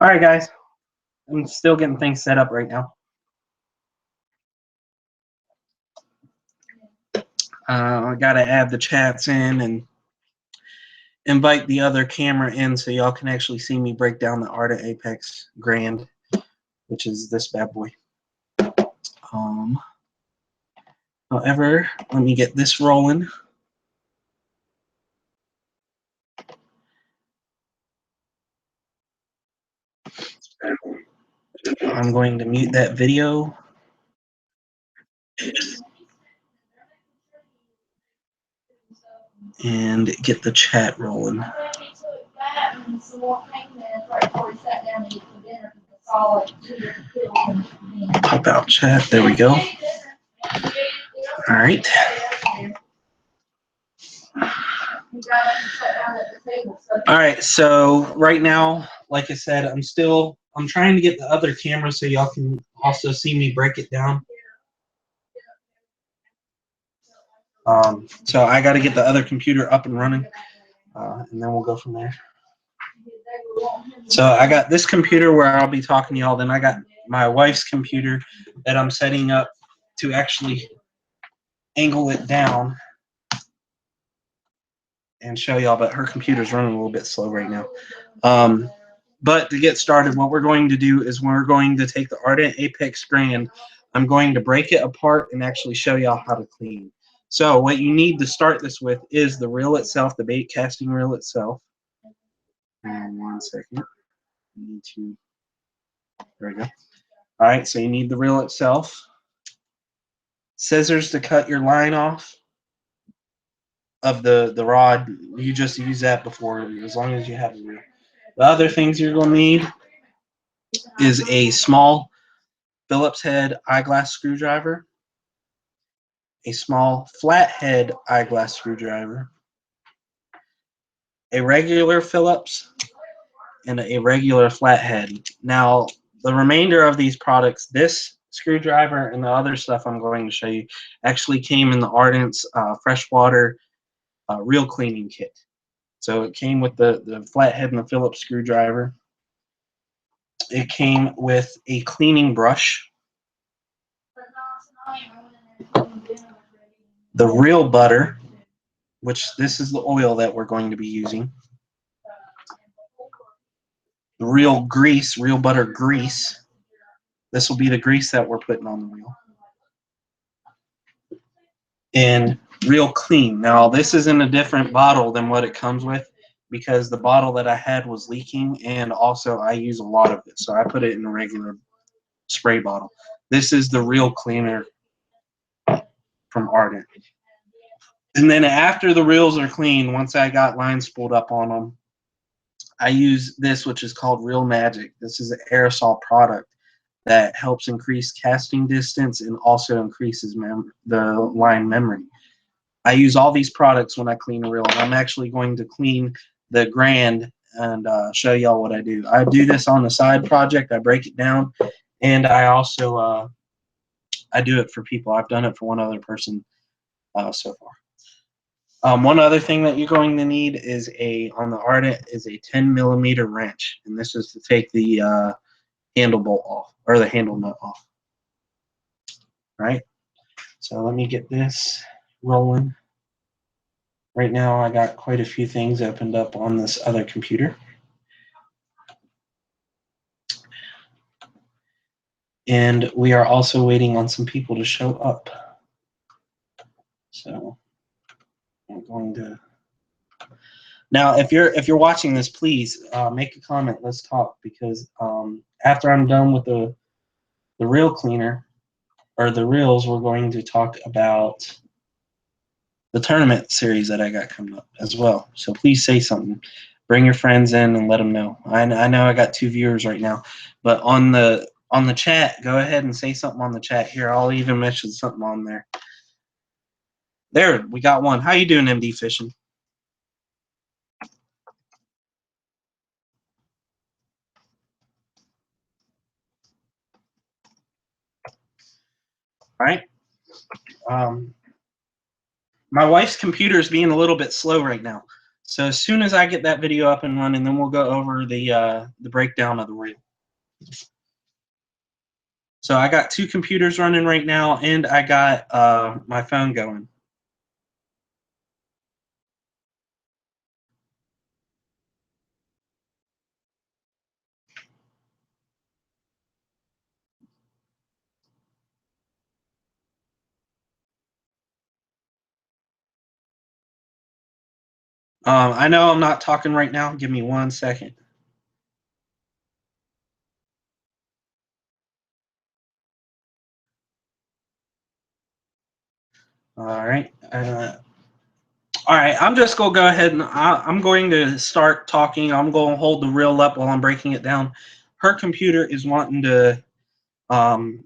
All right, guys. I'm still getting things set up right now. I got to add the chats in and invite the other camera in so y'all can actually see me break down the Ardent Apex Grand, which is this bad boy. However, let me get this rolling. I'm going to mute that video. And get the chat rolling. Pop out chat. There we go. All right. All right. So right now, like I said, I'm trying to get the other camera so y'all can also see me break it down. So I got to get the other computer up and running, and then we'll go from there. So I got this computer where I'll be talking to y'all. Then I got my wife's computer that I'm setting up to actually angle it down and show y'all, but her computer's running a little bit slow right now. But to get started, what we're going to do is we're going to take the Ardent Apex Grand. I'm going to break it apart and actually show y'all how to clean. So what you need to start this with is the reel itself, the bait casting reel itself. And 1 second. You need to, there we go. All right, so you need the reel itself. Scissors to cut your line off of the rod. You just use that before, as long as you have the reel. The other things you're going to need is a small Phillips head eyeglass screwdriver, a small flathead eyeglass screwdriver, a regular Phillips, and a regular flathead. Now, the remainder of these products, this screwdriver and the other stuff I'm going to show you, actually came in the Ardent's freshwater reel cleaning kit. So it came with the flathead and the Phillips screwdriver. It came with a cleaning brush, the reel butter, which this is the oil that we're going to be using, the reel grease, reel butter grease. This will be the grease that we're putting on the reel. And reel clean. Now, this is in a different bottle than what it comes with because the bottle that I had was leaking, and also I use a lot of it, so I put it in a regular spray bottle. This is the reel cleaner from Ardent. And then after the reels are clean, once I got lines spooled up on them, I use this, which is called Reel Magic. This is an aerosol product that helps increase casting distance and also increases the line memory. I use all these products when I clean a reel, and I'm actually going to clean the Grand and show y'all what I do. I do this on the side project. I break it down, and I also I do it for people. I've done it for one other person so far. One other thing that you're going to need is on the Ardent is a 10mm wrench, and this is to take the handle bolt off, or the handle nut off. Right? So let me get this rolling. Right now I got quite a few things opened up on this other computer. And we are also waiting on some people to show up. So I'm going to now, if you're watching this, please make a comment. Let's talk, because after I'm done with the reel cleaner or the reels, we're going to talk about the tournament series that I got coming up as well. So please say something. Bring your friends in and let them know. I know I got 2 viewers right now, but on the chat, go ahead and say something on the chat. Here, I'll even mention something on there. There, we got one. How you doing, MD Fishing? All right. My wife's computer is being a little bit slow right now, So as soon as I get that video up and running, then we'll go over the breakdown of the reel. So I got 2 computers running right now, and I got my phone going. I know I'm not talking right now. Give me 1 second. All right. All right. I'm just going to go ahead and I'm going to start talking. I'm going to hold the reel up while I'm breaking it down. Her computer is wanting to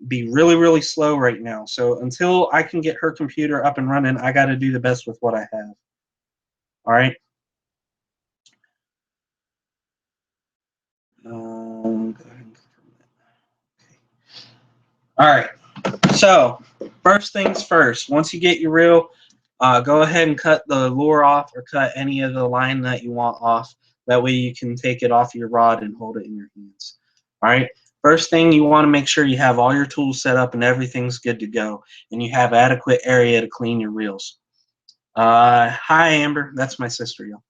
be really, really slow right now. So until I can get her computer up and running, I got to do the best with what I have. All right. All right. So first things first, once you get your reel, go ahead and cut the lure off or cut any of the line that you want off. That way you can take it off your rod and hold it in your hands. All right. First thing, you want to make sure you have all your tools set up and everything's good to go, and you have adequate area to clean your reels. Hi, Amber. That's my sister, y'all.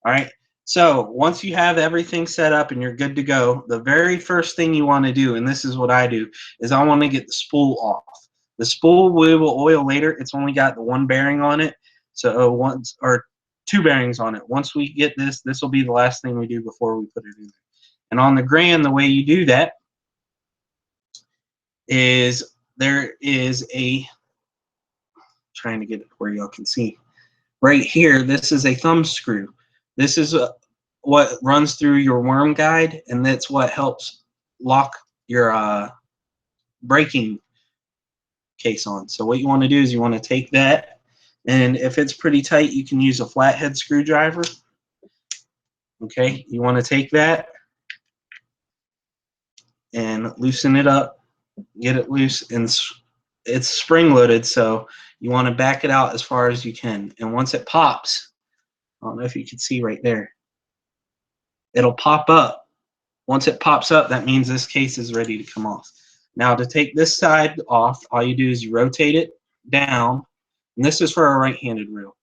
All right. So once you have everything set up and you're good to go, the very first thing you want to do, and this is what I do, is I want to get the spool off. The spool we will oil later. It's only got the 1 bearing on it, so once or 2 bearings on it. Once we get this, this will be the last thing we do before we put it in there. And on the Grand, the way you do that is there is a, trying to get it where y'all can see. Right here, this is a thumb screw. This is what runs through your worm guide, and that's what helps lock your braking case on. So what you want to do is you want to take that, and if it's pretty tight, you can use a flathead screwdriver. Okay, you want to take that and loosen it up, get it loose, and it's spring loaded, so you want to back it out as far as you can. And once it pops, I don't know if you can see right there, it'll pop up. Once it pops up, that means this case is ready to come off. Now to take this side off, all you do is you rotate it down, and this is for a right-handed reel,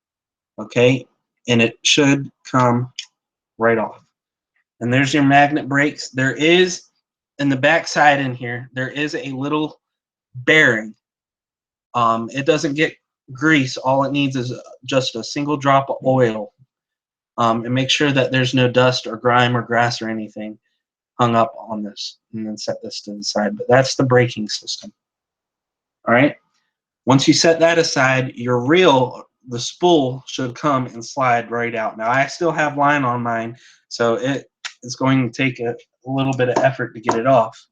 okay? And it should come right off. And there's your magnet brakes. There is, in the back side in here, there is a little bearing. It doesn't get grease. All it needs is just a single drop of oil, and make sure that there's no dust or grime or grass or anything hung up on this, and then set this to the side. But that's the braking system. All right. Once you set that aside, your reel, the spool, should come and slide right out. Now I still have line on mine, so it is going to take a little bit of effort to get it off,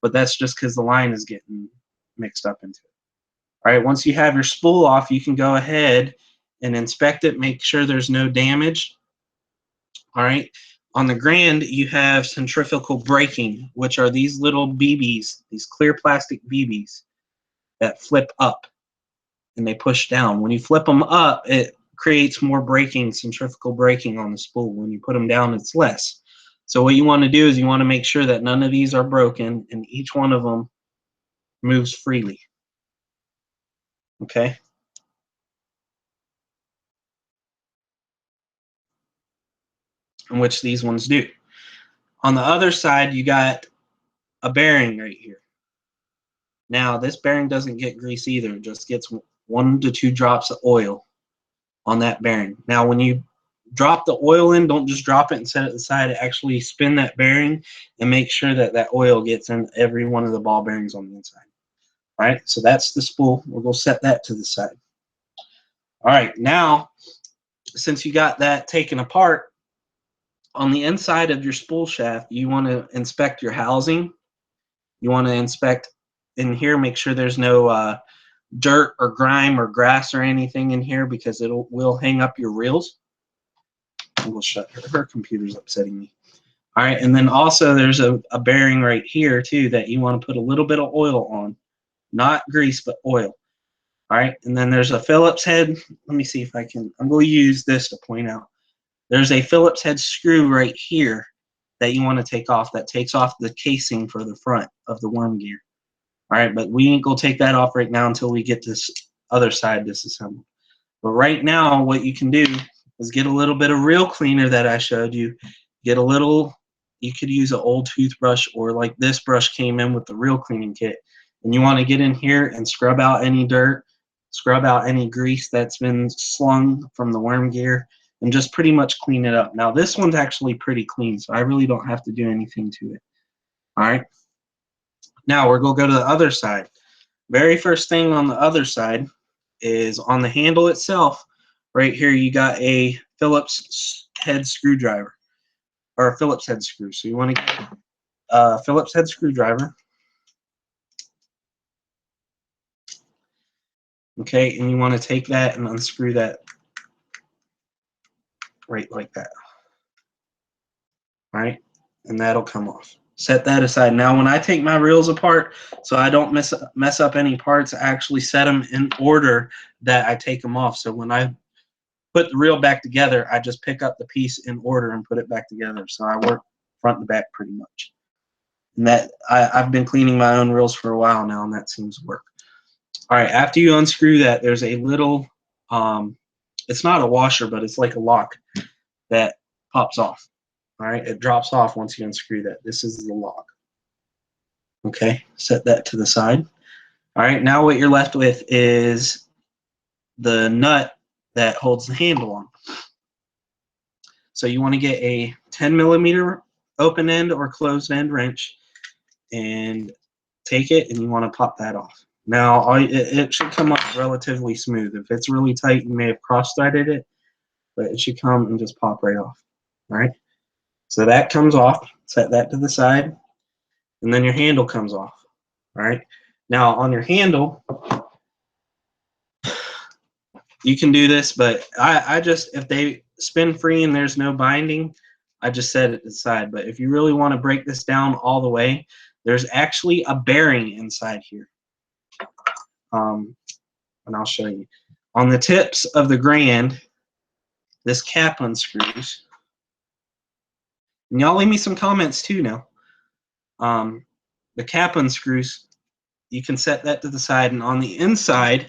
but that's just because the line is getting mixed up into it. All right. Once you have your spool off, you can go ahead and inspect it, make sure there's no damage. All right. On the Grand, you have centrifugal braking, which are these little BBs, these clear plastic BBs that flip up and they push down. When you flip them up, it creates more braking, centrifugal braking on the spool. When you put them down, it's less. So what you want to do is you want to make sure that none of these are broken and each one of them moves freely. Okay? In which these ones do. On the other side, you got a bearing right here. Now, this bearing doesn't get grease either. It just gets 1 to 2 drops of oil on that bearing. Now, when you drop the oil in, don't just drop it and set it aside. Actually spin that bearing and make sure that that oil gets in every one of the ball bearings on the inside. All right, so that's the spool. We're going to set that to the side. All right, now, since you got that taken apart, on the inside of your spool shaft, you want to inspect your housing. You want to inspect in here, make sure there's no dirt or grime or grass or anything in here, because it will hang up your reels. We'll shut her. Her computer's upsetting me. All right, and then also there's a bearing right here too that you want to put a little bit of oil on, not grease but oil. All right, and then there's a Phillips head. Let me see if I can. I'm going to use this to point out. there's a Phillips head screw right here that you want to take off, that takes off the casing for the front of the worm gear. All right, but we ain't gonna take that off right now until we get this other side disassembled. But right now, what you can do is get a little bit of real cleaner that I showed you. Get a little, you could use an old toothbrush, or like this brush came in with the real cleaning kit. And you want to get in here and scrub out any dirt, scrub out any grease that's been slung from the worm gear, and just pretty much clean it up. Now this one's actually pretty clean, so I really don't have to do anything to it. All right. Now we're going to go to the other side. Very first thing on the other side is on the handle itself. Right here you got a Phillips head screwdriver, or a Phillips head screw. So you want to get a Phillips head screwdriver. Okay, and you want to take that and unscrew that right like that. All right, and that'll come off. Set that aside. Now when I take my reels apart, so I don't mess up any parts, I actually set them in order that I take them off. So when I put the reel back together, I just pick up the piece in order and put it back together. So I work front to back pretty much. And that I've been cleaning my own reels for a while now, and that seems to work. All right, after you unscrew that, there's a little, it's not a washer, but it's like a lock that pops off. All right, it drops off once you unscrew that. This is the lock. Okay, set that to the side. All right, now what you're left with is the nut that holds the handle on. So you want to get a 10mm open end or closed end wrench and take it, and you want to pop that off. Now it should come off relatively smooth. If it's really tight, you may have cross-threaded it, but it should come and just pop right off. All right, so that comes off. Set that to the side, and then your handle comes off. All right, now on your handle, you can do this, but I just, if they spin free and there's no binding, I just set it aside. But if you really want to break this down all the way, there's actually a bearing inside here. And I'll show you. On the tips of the Grand, this cap unscrews. And y'all leave me some comments too now. The cap unscrews. You can set that to the side, and on the inside,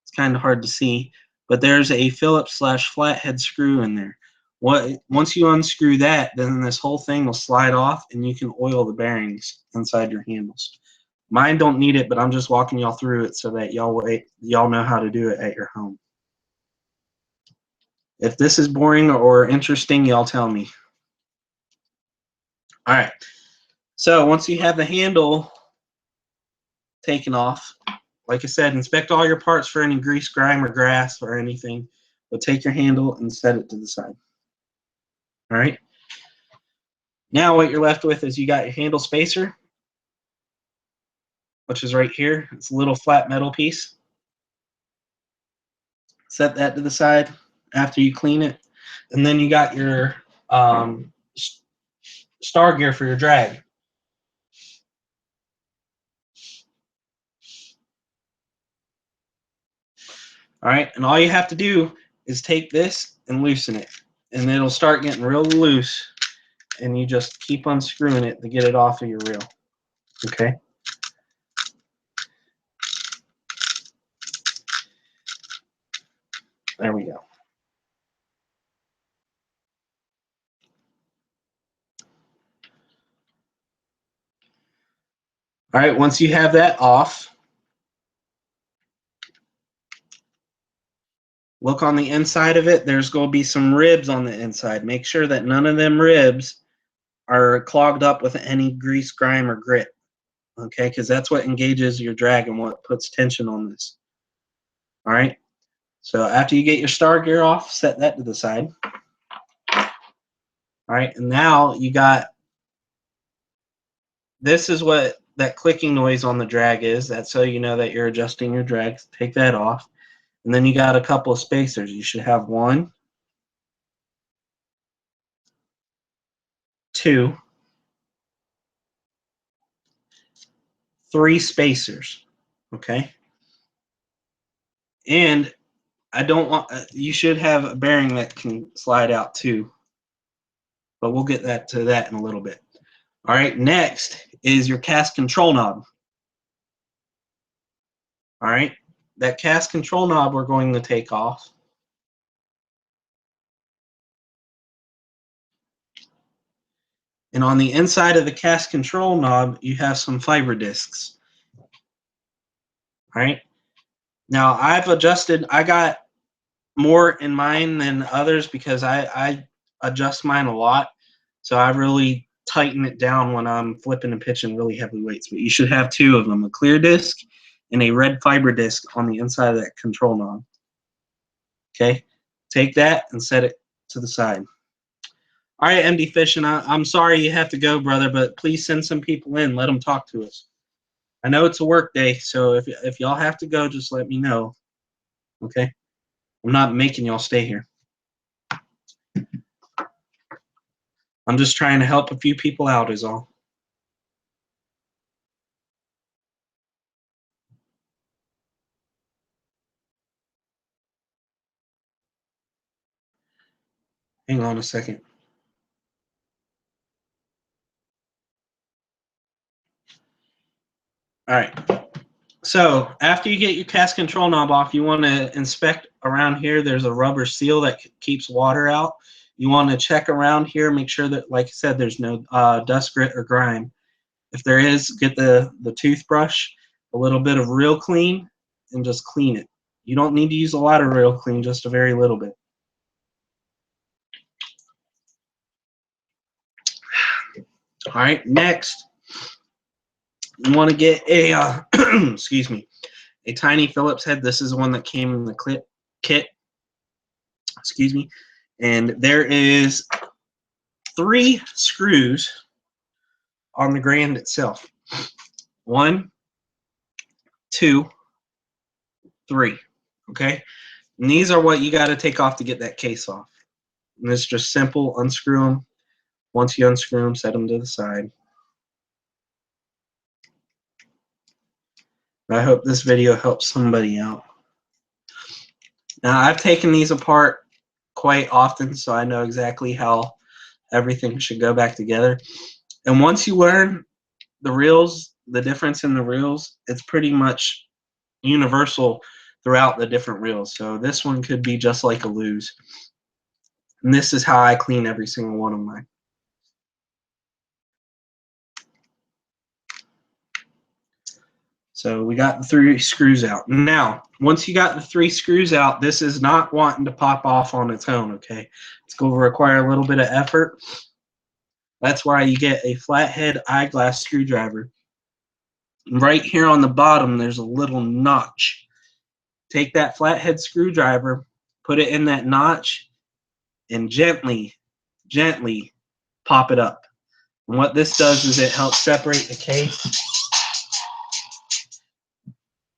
it's kind of hard to see, but there's a Phillips / flathead screw in there. Once you unscrew that, then this whole thing will slide off, and you can oil the bearings inside your handles. Mine don't need it, but I'm just walking y'all through it so that y'all know how to do it at your home. If this is boring or interesting, y'all tell me. All right. So once you have the handle taken off, like I said, inspect all your parts for any grease, grime, or grass or anything. But take your handle and set it to the side. All right. Now what you're left with is you got your handle spacer, which is right here. It's a little flat metal piece. Set that to the side after you clean it. And then you got your star gear for your drag. All right, and all you have to do is take this and loosen it, and it'll start getting real loose, and you just keep unscrewing it to get it off of your reel. Okay. There we go. All right, once you have that off, look on the inside of it. There's going to be some ribs on the inside. Make sure that none of them ribs are clogged up with any grease, grime, or grit. Okay, because that's what engages your drag and what puts tension on this. All right, so after you get your star gear off, set that to the side. All right, and now you got, this is what that clicking noise on the drag is. That's so you know that you're adjusting your drag. Take that off. And then you got a couple of spacers. You should have 1, 2, 3 spacers. Okay. And I don't want, you should have a bearing that can slide out too. but we'll get to that in a little bit. All right, next is your cast control knob. All right, that cast control knob we're going to take off. And on the inside of the cast control knob, you have some fiber discs. All right. Now I've adjusted, I got more in mine than others because I adjust mine a lot. So I really tighten it down when I'm flipping and pitching really heavy weights. But you should have two of them, a clear disc and a red fiber disc on the inside of that control knob. Okay. Take that and set it to the side. All right, MD Fishing, I'm sorry you have to go, brother, but please send some people in. Let them talk to us. I know it's a work day, so if y'all have to go, just let me know. Okay? I'm not making y'all stay here. I'm just trying to help a few people out is all. Hang on a second. All right. So after you get your cast control knob off, you want to inspect around here. There's a rubber seal that keeps water out. You want to check around here, make sure that, like I said, there's no dust, grit, or grime. If there is, get the toothbrush, a little bit of Real Clean, and just clean it. You don't need to use a lot of Real Clean, just a very little bit. All right, next, you want to get a, excuse me, a tiny Phillips head. This is the one that came in the kit, excuse me. And there is 3 screws on the Grand itself. 1, 2, 3, okay? And these are what you got to take off to get that case off. And it's just simple, unscrew them. Once you unscrew them, set them to the side. I hope this video helps somebody out. Now, I've taken these apart quite often, so I know exactly how everything should go back together. And once you learn the reels, the difference in the reels, it's pretty much universal throughout the different reels. So this one could be just like a lose. And this is how I clean every single one of mine. So we got the 3 screws out. Now, once you got the 3 screws out, this is not wanting to pop off on its own, okay? It's going to require a little bit of effort. That's why you get a flathead eyeglass screwdriver. Right here on the bottom, there's a little notch. Take that flathead screwdriver, put it in that notch, and gently, gently pop it up. And what this does is it helps separate the case.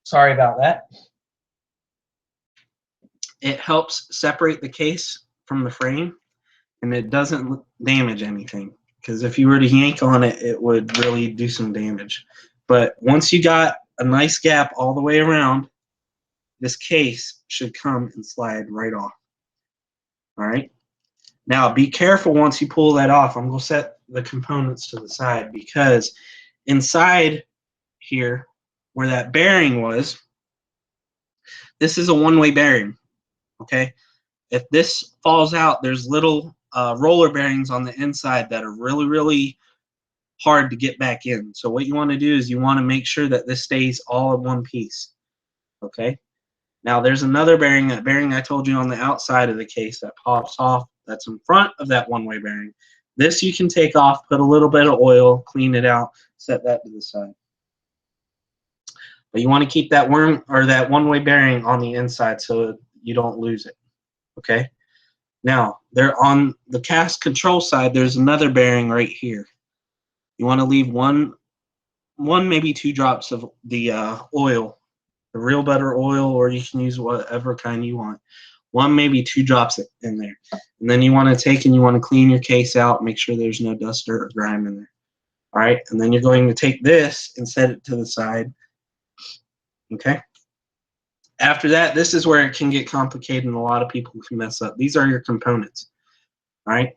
Sorry about that. It helps separate the case from the frame, and it doesn't damage anything. Because if you were to yank on it, it would really do some damage. But once you got a nice gap all the way around, this case should come and slide right off. All right. Now be careful once you pull that off. I'm going to set the components to the side because inside here, where that bearing was, this is a one-way bearing. Okay. If this falls out, there's little roller bearings on the inside that are really, really hard to get back in. So what you want to do is you want to make sure that this stays all in one piece. Okay. Now there's another bearing, that bearing I told you on the outside of the case that pops off. That's in front of that one-way bearing. This you can take off, put a little bit of oil, clean it out, set that to the side. But you want to keep that that one-way bearing on the inside so you don't lose it. Okay. Now, there on the cast control side, there's another bearing right here. You want to leave one, maybe 2 drops of the oil, the real butter oil, or you can use whatever kind you want. 1, maybe 2 drops in there. And then you want to take and you want to clean your case out, make sure there's no dust or grime in there. All right, and then you're going to take this and set it to the side. Okay. After that, this is where it can get complicated and a lot of people can mess up. These are your components. All right.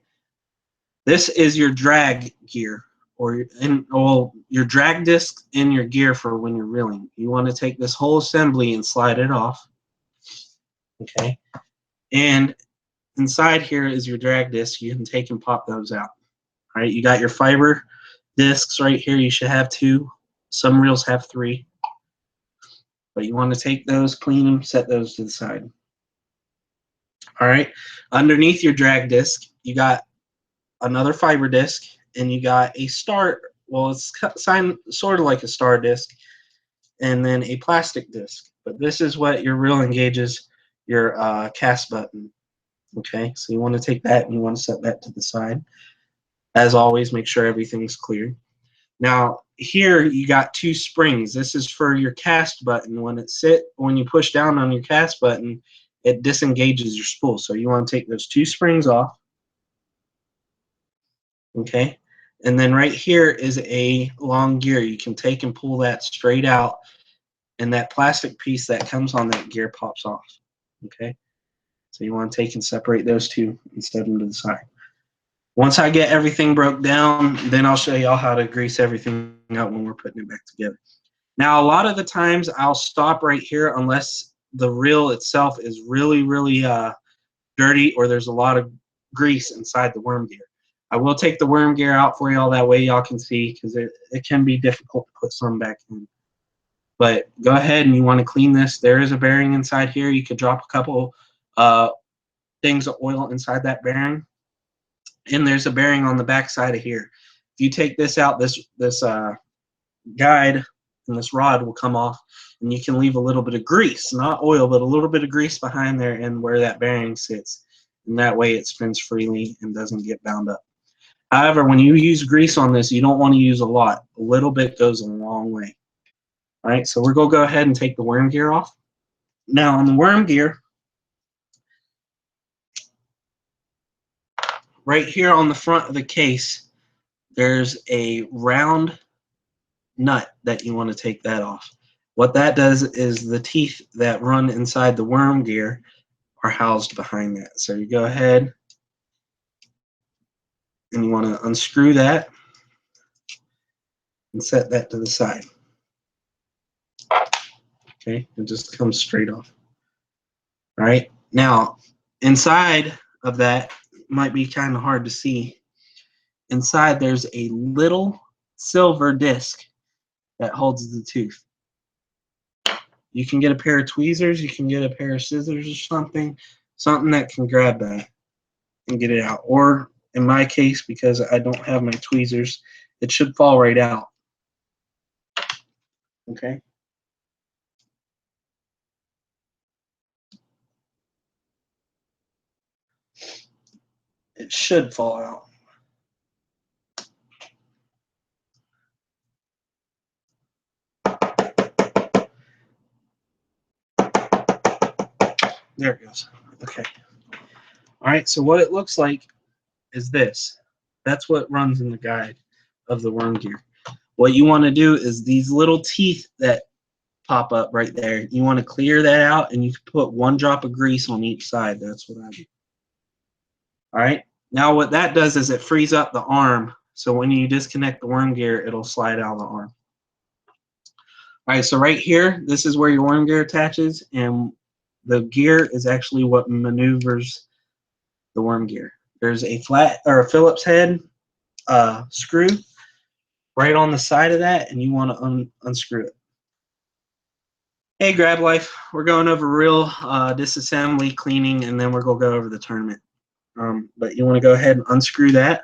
This is your drag gear, or your drag disc in your gear for when you're reeling. You want to take this whole assembly and slide it off. Okay, and inside here is your drag disc. You can take and pop those out. All right, you got your fiber discs right here. You should have 2. Some reels have 3. But you want to take those, clean them, set those to the side. All right, underneath your drag disc, you got another fiber disc, and you got a star. Well, it's sort of like a star disc, and then a plastic disc. But this is what your reel engages your cast button. Okay, so you want to take that and you want to set that to the side. As always, make sure everything's clear. Now here you got 2 springs. This is for your cast button. When you push down on your cast button, it disengages your spool. So you want to take those 2 springs off. Okay, and then right here is a long gear. You can take and pull that straight out, and that plastic piece that comes on that gear pops off. Okay, so you want to take and separate those 2 and set them to the side. Once I get everything broke down, then I'll show y'all how to grease everything out when we're putting it back together. Now, a lot of the times I'll stop right here unless the reel itself is really, really dirty or there's a lot of grease inside the worm gear. I will take the worm gear out for y'all, that way y'all can see, because it can be difficult to put some back in. But go ahead and you want to clean this. There is a bearing inside here. You could drop a couple things of oil inside that bearing. And there's a bearing on the back side of here. If you take this out, this guide and this rod will come off, and you can leave a little bit of grease, not oil, but a little bit of grease behind there and where that bearing sits. And that way it spins freely and doesn't get bound up. However, when you use grease on this, you don't want to use a lot. A little bit goes a long way. All right, so we're going to go ahead and take the worm gear off. Now on the worm gear, right here on the front of the case, there's a round nut that you want to take that off. What that does is the teeth that run inside the worm gear are housed behind that. So you go ahead and you want to unscrew that and set that to the side. Okay, it just comes straight off. All right, now inside of that, might be kind of hard to see. Inside there's a little silver disc that holds the tooth. You can get a pair of tweezers, you can get a pair of scissors or something that can grab that and get it out. Or in my case, because I don't have my tweezers, it should fall right out. Okay. It should fall out. There it goes. Okay. All right, so what it looks like is this. That's what runs in the guide of the worm gear. What you want to do is these little teeth that pop up right there, you want to clear that out, and you can put 1 drop of grease on each side. That's what I do. All right. Now what that does is it frees up the arm. So when you disconnect the worm gear, it'll slide out of the arm. All right, so right here, this is where your worm gear attaches, and the gear is actually what maneuvers the worm gear. There's a flat or a Phillips head screw right on the side of that, and you want to unscrew it. Hey, Grab Life, we're going over reel disassembly, cleaning, and then we're going to go over the tournament. But you want to go ahead and unscrew that.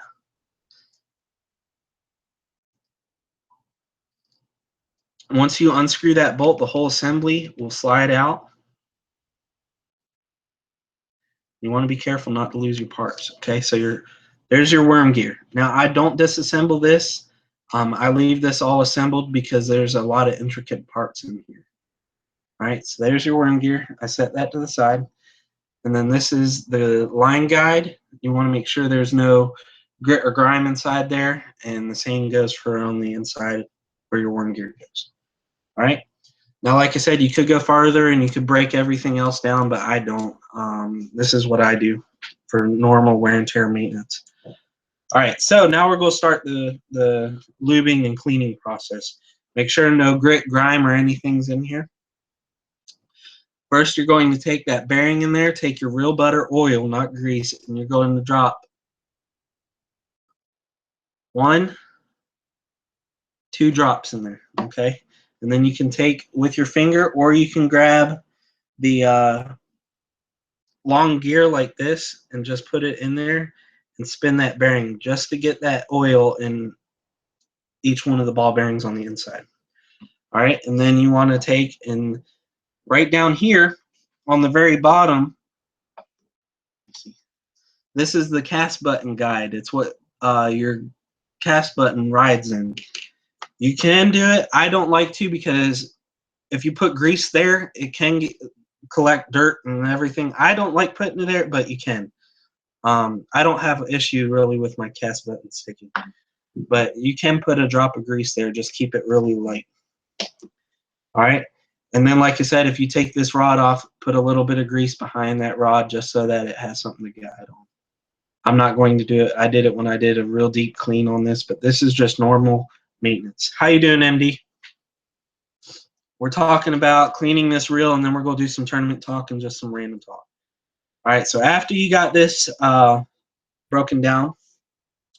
Once you unscrew that bolt, the whole assembly will slide out. You want to be careful not to lose your parts. Okay, so there's your worm gear. Now I don't disassemble this. I leave this all assembled because there's a lot of intricate parts in here. All right, so there's your worm gear. I set that to the side. And then this is the line guide. You want to make sure there's no grit or grime inside there. And the same goes for on the inside where your worm gear goes. All right. Now, like I said, you could go farther and you could break everything else down, but I don't. This is what I do for normal wear and tear maintenance. All right, so now we're going to start the lubing and cleaning process. Make sure no grit, grime, or anything's in here. First, you're going to take that bearing in there, take your real butter oil, not grease, and you're going to drop 1, 2 drops in there, okay? And then you can take with your finger, or you can grab the long gear like this and just put it in there and spin that bearing just to get that oil in each one of the ball bearings on the inside. All right, and then you want to take and right down here on the very bottom, this is the cast button guide. It's what your cast button rides in. You can do it. I don't like to, because if you put grease there, it can collect dirt and everything. I don't like putting it there, but you can. I don't have an issue really with my cast button sticking, but you can put a drop of grease there. Just keep it really light. All right. And then, like I said, if you take this rod off, put a little bit of grease behind that rod just so that it has something to guide on. I'm not going to do it. I did it when I did a real deep clean on this, but this is just normal maintenance. How you doing, MD? We're talking about cleaning this reel, and then we're going to do some tournament talk and just some random talk. All right, so after you got this broken down,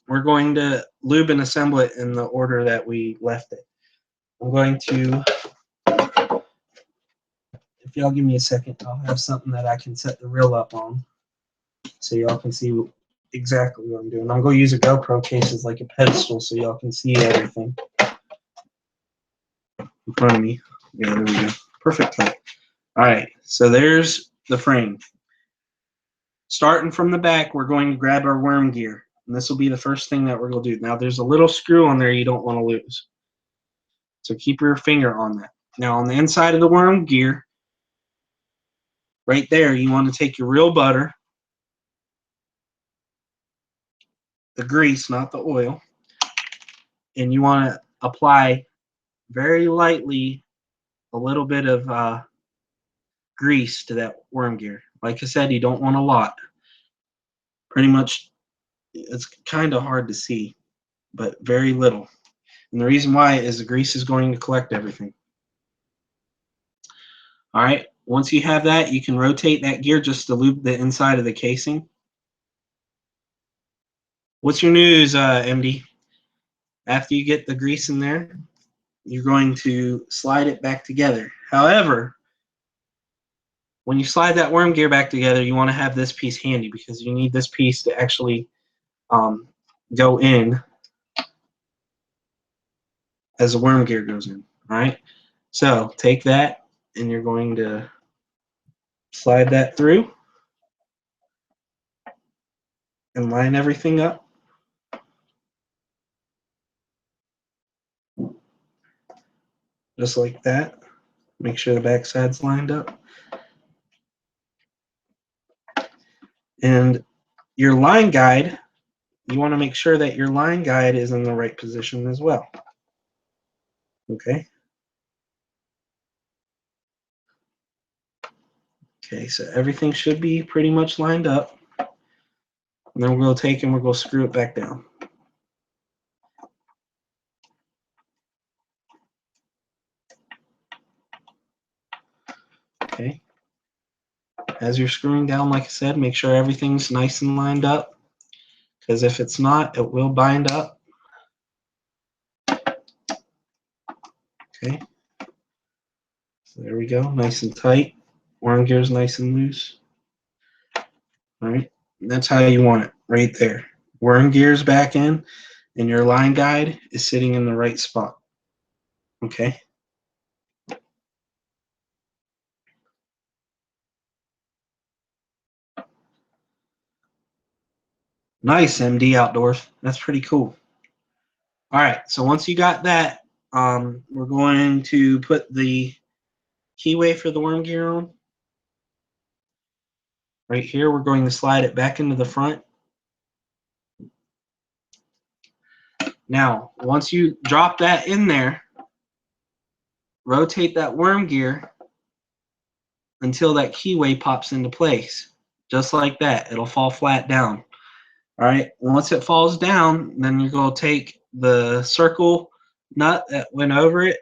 we're going to lube and assemble it in the order that we left it. I'm going to, if y'all give me a second, I'll have something that I can set the reel up on so y'all can see exactly what I'm doing. I'm going to use a GoPro case as like a pedestal so y'all can see everything in front of me. Yeah, there we go. Perfect. All right, so there's the frame. Starting from the back, we're going to grab our worm gear, and this will be the first thing that we're going to do. Now, there's a little screw on there you don't want to lose, so keep your finger on that. Now, on the inside of the worm gear, right there, you want to take your real butter, the grease, not the oil, and you want to apply very lightly a little bit of grease to that worm gear. Like I said, you don't want a lot. Pretty much, it's kind of hard to see, but very little. And the reason why is the grease is going to collect everything. All right, once you have that, you can rotate that gear just to lube the inside of the casing. What's your news, MD? After you get the grease in there, you're going to slide it back together. However, when you slide that worm gear back together, you want to have this piece handy because you need this piece to actually go in as the worm gear goes in. All right, so take that and you're going to slide that through and line everything up. Just like that. Make sure the back side's lined up. And your line guide, you want to make sure that your line guide is in the right position as well. Okay. Okay, so everything should be pretty much lined up. And then we're going to take and we're going to screw it back down. Okay. As you're screwing down, like I said, make sure everything's nice and lined up, because if it's not, it will bind up. Okay. So there we go, nice and tight. Worm gear's nice and loose. All right, and that's how you want it, right there. Worm gear's back in, and your line guide is sitting in the right spot. Okay. Nice, MD Outdoors. That's pretty cool. All right, so once you got that, we're going to put the keyway for the worm gear on. Right here, we're going to slide it back into the front. Now, once you drop that in there, rotate that worm gear until that keyway pops into place. Just like that, it'll fall flat down. All right, once it falls down, then you're going to take the circle nut that went over it,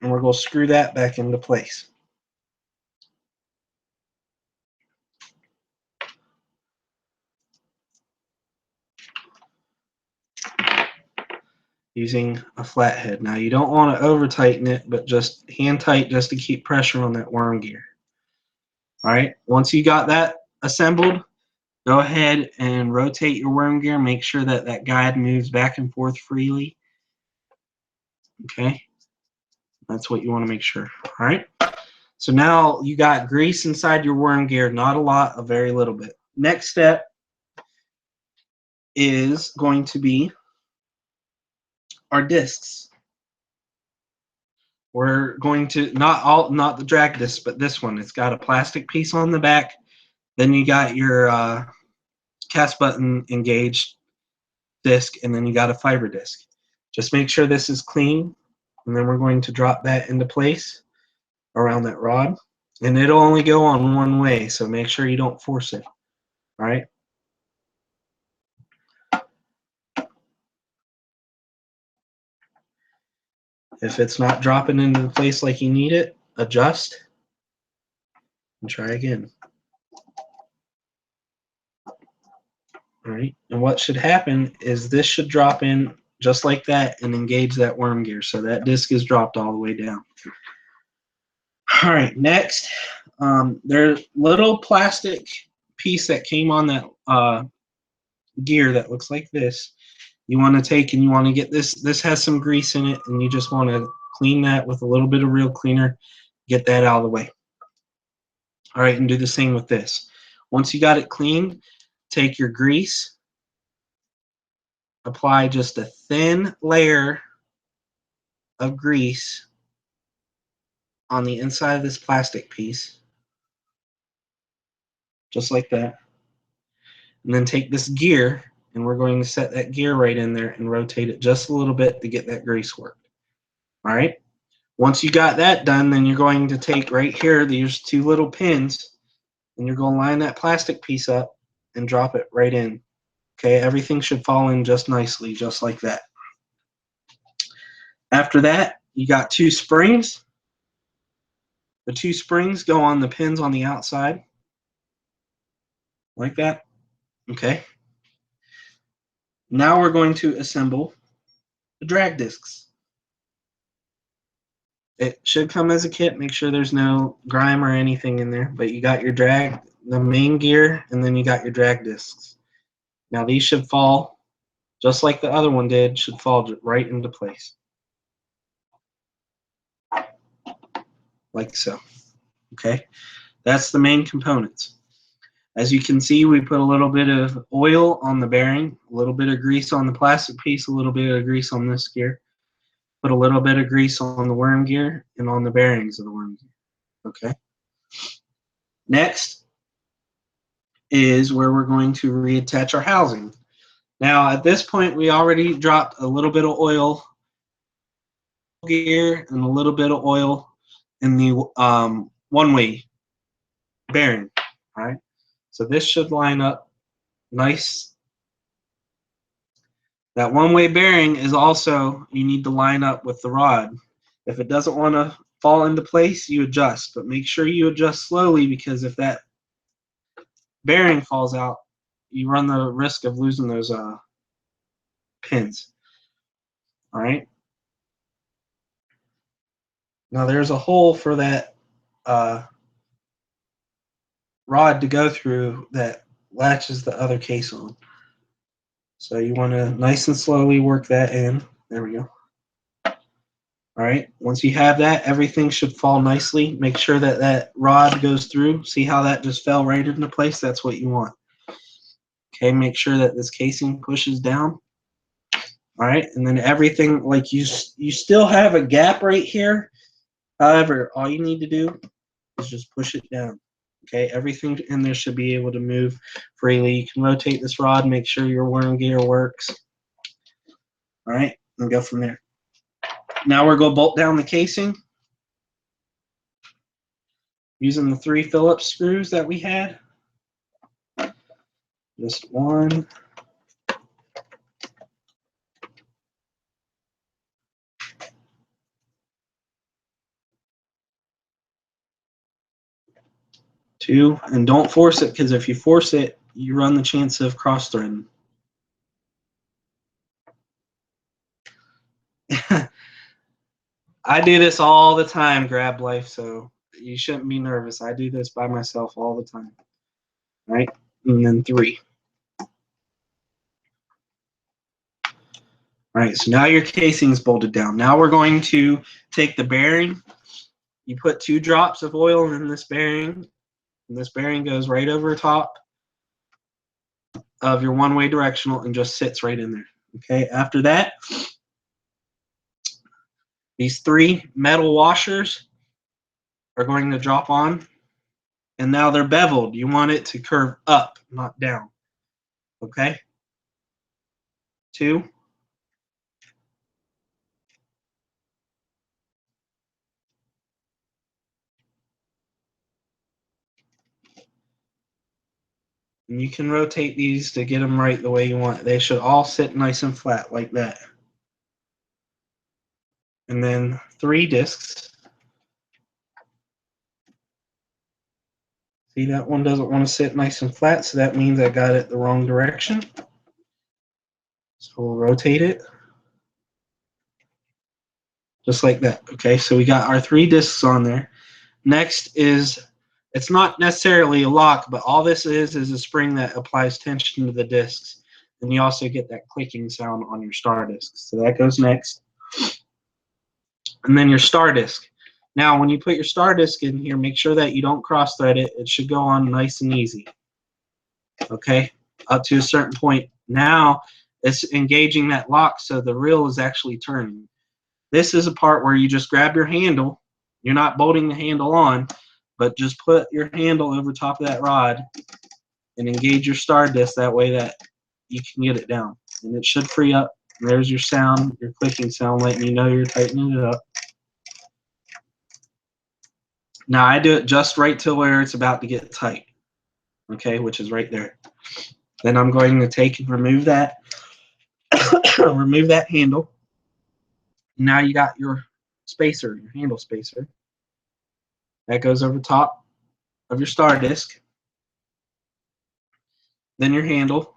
and we're going to screw that back into place. Using a flathead. Now you don't want to over tighten it, but just hand tight just to keep pressure on that worm gear. All right, once you got that assembled, go ahead and rotate your worm gear. Make sure that that guide moves back and forth freely. Okay, that's what you want to make sure. All right, so now you got grease inside your worm gear, not a lot, a very little bit. Next step is going to be our discs. We're going to not the drag disc, but this one. It's got a plastic piece on the back. Then you got your cast button engaged disc, and then you got a fiber disc. Just make sure this is clean, and then we're going to drop that into place around that rod. And it'll only go on one way, so make sure you don't force it. All right. If it's not dropping into the place like you need it, adjust and try again. All right. And what should happen is this should drop in just like that and engage that worm gear. So that disc is dropped all the way down. All right. Next, there's little plastic piece that came on that gear that looks like this. You want to take and you want to get this. This has some grease in it, and you just want to clean that with a little bit of real cleaner. Get that out of the way. All right, and do the same with this. Once you got it cleaned, take your grease, apply just a thin layer of grease on the inside of this plastic piece, just like that. And then take this gear, and we're going to set that gear right in there and rotate it just a little bit to get that grease worked. All right. Once you got that done, then you're going to take right here, these two little pins, and you're going to line that plastic piece up and drop it right in. Okay, everything should fall in just nicely, just like that. After that, you got two springs. The two springs go on the pins on the outside, like that. Okay. Now we're going to assemble the drag discs. It should come as a kit. Make sure there's no grime or anything in there, but you got your drag, the main gear, and then you got your drag discs. Now these should fall, just like the other one did, should fall right into place. Like so. Okay, that's the main components. As you can see, we put a little bit of oil on the bearing, a little bit of grease on the plastic piece, a little bit of grease on this gear. Put a little bit of grease on the worm gear and on the bearings of the worm gear. Okay. Next is where we're going to reattach our housing. Now, at this point, we already dropped a little bit of oil gear and a little bit of oil in the one-way bearing. All right. So this should line up nice. That one-way bearing is also, you need to line up with the rod. If it doesn't want to fall into place, you adjust, but make sure you adjust slowly, because if that bearing falls out, you run the risk of losing those pins. All right. Now there's a hole for that rod to go through that latches the other case on. So you want to nice and slowly work that in. There we go. All right. Once you have that, everything should fall nicely. Make sure that that rod goes through. See how that just fell right into place? That's what you want. Okay. Make sure that this casing pushes down. All right. And then everything, like you still have a gap right here. However, all you need to do is just push it down. Okay, everything in there should be able to move freely. You can rotate this rod, make sure your worm gear works. All right, and go from there. Now we're going to bolt down the casing using the 3 Phillips screws that we had. Just one. Two, and don't force it, because if you force it, you run the chance of cross-threading. I do this all the time, Grab Life, so you shouldn't be nervous. I do this by myself all the time. Right? And then three. All right, so now your casing's bolted down. Now we're going to take the bearing. You put 2 drops of oil in this bearing, and this bearing goes right over top of your one-way directional and just sits right in there. Okay, after that, these 3 metal washers are going to drop on, and now they're beveled. You want it to curve up, not down. Okay? 2. And you can rotate these to get them right the way you want. They should all sit nice and flat like that. And then 3 discs. See, that one doesn't want to sit nice and flat, so that means I got it the wrong direction. So we'll rotate it. Just like that. Okay, so we got our 3 discs on there. Next is, it's not necessarily a lock, but all this is a spring that applies tension to the discs. And you also get that clicking sound on your star discs. So that goes next. And then your star disc. Now, when you put your star disc in here, make sure that you don't cross thread it. It should go on nice and easy. Okay, up to a certain point. Now, it's engaging that lock, so the reel is actually turning. This is a part where you just grab your handle. You're not bolting the handle on, but just put your handle over top of that rod and engage your star disc that way that you can get it down. And it should free up. There's your sound, your clicking sound, letting you know you're tightening it up. Now I do it just right to where it's about to get tight, okay, which is right there. Then I'm going to take and remove that, remove that handle. Now you got your spacer, your handle spacer. That goes over top of your star disc. Then your handle.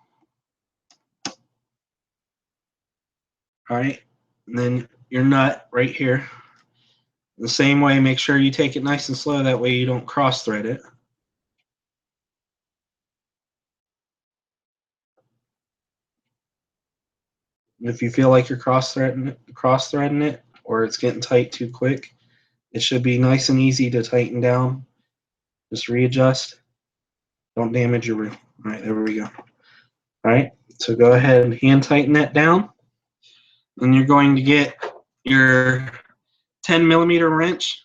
All right, and then your nut right here. The same way, make sure you take it nice and slow, that way you don't cross thread it. If you feel like you're cross threading it, or it's getting tight too quick, it should be nice and easy to tighten down. Just readjust. Don't damage your reel. All right, there we go. All right, so go ahead and hand tighten that down. And you're going to get your 10mm wrench.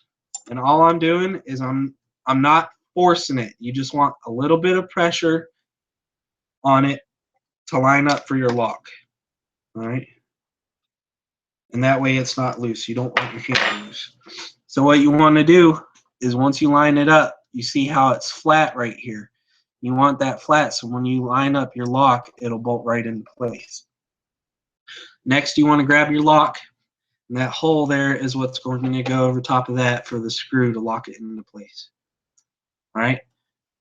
And all I'm doing is I'm not forcing it. You just want a little bit of pressure on it to line up for your lock. All right, and that way it's not loose. You don't want your hand loose. So what you want to do is, once you line it up, you see how it's flat right here. You want that flat, so when you line up your lock, it'll bolt right into place. Next, you want to grab your lock, and that hole there is what's going to go over top of that for the screw to lock it into place. All right,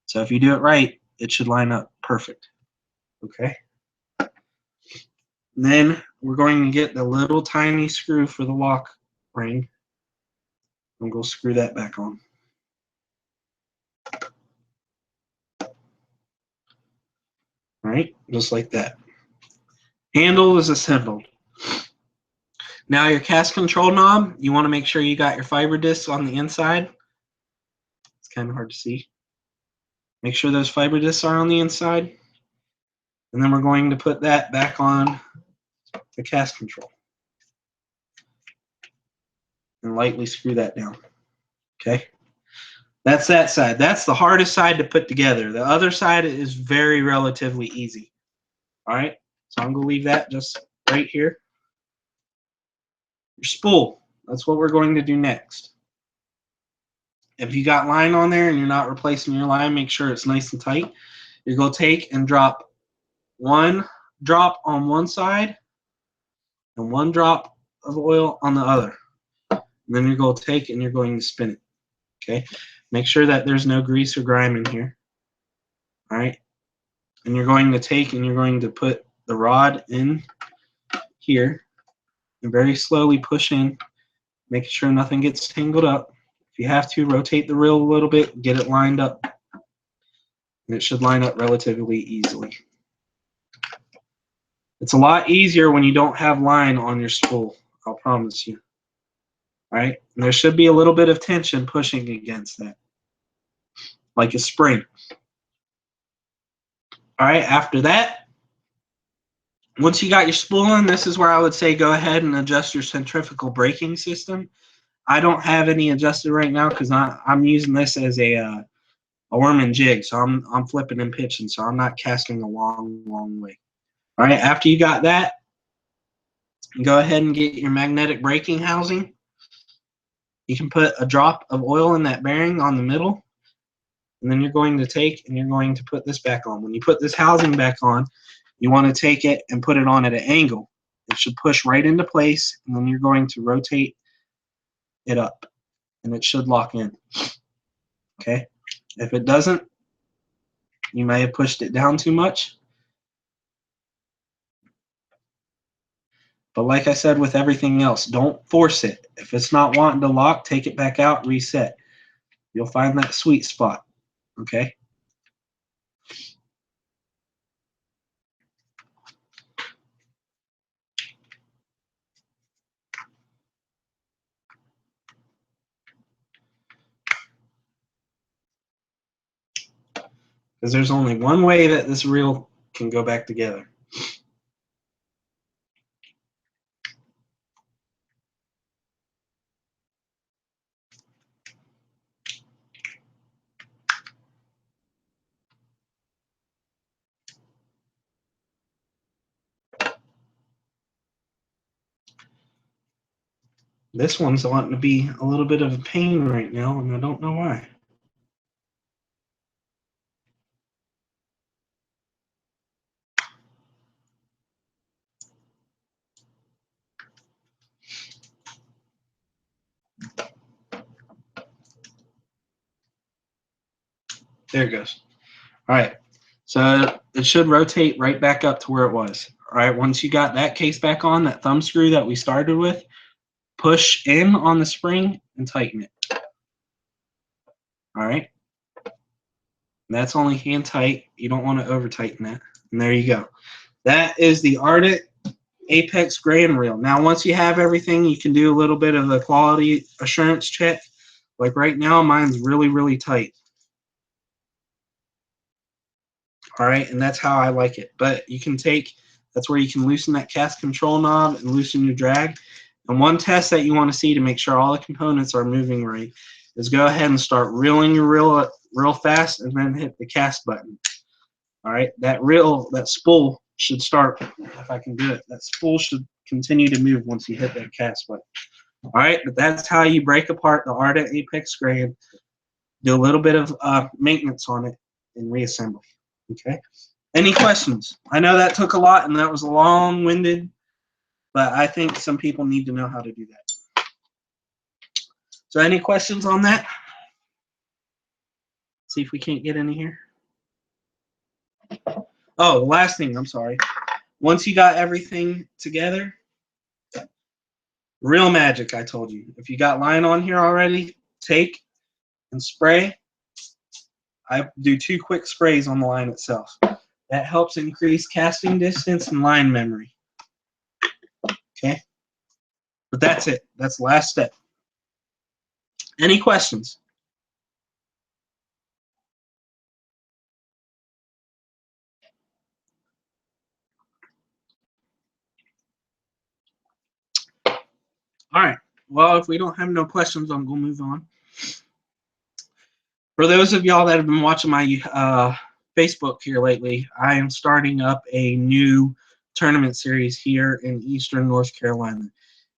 so if you do it right, it should line up perfect. Okay. And then we're going to get the little tiny screw for the lock ring, and we'll screw that back on. All right, just like that. Handle is assembled. Now your cast control knob, you want to make sure you got your fiber discs on the inside. It's kind of hard to see. Make sure those fiber discs are on the inside. And then we're going to put that back on the cast control. And lightly screw that down. Okay? That's that side. That's the hardest side to put together. The other side is very relatively easy. All right? So I'm going to leave that just right here. Your spool. That's what we're going to do next. If you got line on there and you're not replacing your line, make sure it's nice and tight. You're going to take and drop one drop on one side and one drop of oil on the other. And then you're going to take and you're going to spin it. Okay? Make sure that there's no grease or grime in here. All right? And you're going to take and you're going to put the rod in here and very slowly push in, making sure nothing gets tangled up. If you have to, rotate the reel a little bit, get it lined up. And it should line up relatively easily. It's a lot easier when you don't have line on your spool, I'll promise you. All right? And there should be a little bit of tension pushing against that, like a spring. All right, after that, once you got your spool in, this is where I would say go ahead and adjust your centrifugal braking system. I don't have any adjusted right now because I'm using this as a worm and jig, so I'm flipping and pitching, so I'm not casting a long way. All right, after you got that, go ahead and get your magnetic braking housing. You can put a drop of oil in that bearing on the middle, and then you're going to take and you're going to put this back on. When you put this housing back on, you want to take it and put it on at an angle. It should push right into place, and then you're going to rotate it up, and it should lock in. Okay? If it doesn't, you may have pushed it down too much. But like I said with everything else, don't force it. If it's not wanting to lock, take it back out, reset. You'll find that sweet spot. Okay? Because there's only one way that this reel can go back together. This one's wanting to be a little bit of a pain right now, and I don't know why. There it goes. All right. So it should rotate right back up to where it was. All right. Once you got that case back on, that thumb screw that we started with, push in on the spring and tighten it. All right. And that's only hand tight. You don't want to over tighten that. And there you go. That is the Ardent Apex Grand Reel. Now, once you have everything, you can do a little bit of a quality assurance check. Like right now, mine's really, really tight. All right, and that's how I like it. But you can take, that's where you can loosen that cast control knob and loosen your drag. And one test that you want to see to make sure all the components are moving right is go ahead and start reeling your reel real fast and then hit the cast button. All right, that spool should start, if I can do it, that spool should continue to move once you hit that cast button. All right, but that's how you break apart the Ardent Apex Grand. Do a little bit of maintenance on it and reassembly. Okay. Any questions? I know that took a lot and that was long-winded, but I think some people need to know how to do that. So any questions on that? See if we can't get any here. Oh, the last thing, I'm sorry. Once you got everything together, real magic, I told you. If you got line on here already, take and spray. I do 2 quick sprays on the line itself. That helps increase casting distance and line memory. Okay? But that's it. That's the last step. Any questions? All right. Well, if we don't have no questions, I'm going to move on. For those of y'all that have been watching my Facebook here lately, I am starting up a new tournament series here in Eastern North Carolina.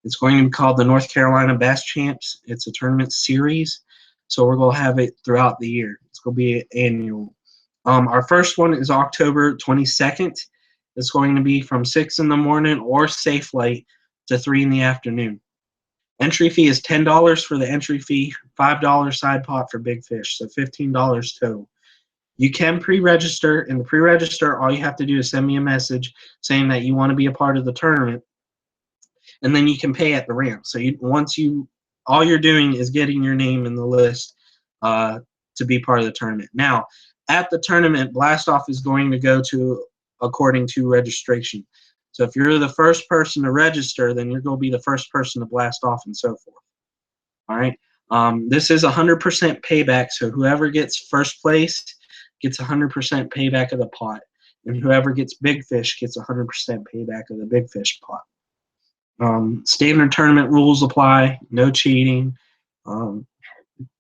It's going to be called the North Carolina Bass Champs. It's a tournament series, so we're going to have it throughout the year. It's going to be annual. Our first one is October 22nd. It's going to be from 6 in the morning or safe light to 3 in the afternoon. Entry fee is $10 for the entry fee, $5 side pot for big fish, so $15 total. You can pre-register. In the pre-register, all you have to do is send me a message saying that you want to be a part of the tournament, and then you can pay at the ramp. So all you're doing is getting your name in the list uh, to be part of the tournament. Now, at the tournament, blast off is going to go to according to registration. So if you're the first person to register, then you're going to be the first person to blast off, and so forth. All right. This is 100% payback. So whoever gets first place gets 100% payback of the pot, and whoever gets big fish gets 100% payback of the big fish pot. Standard tournament rules apply. No cheating. Um,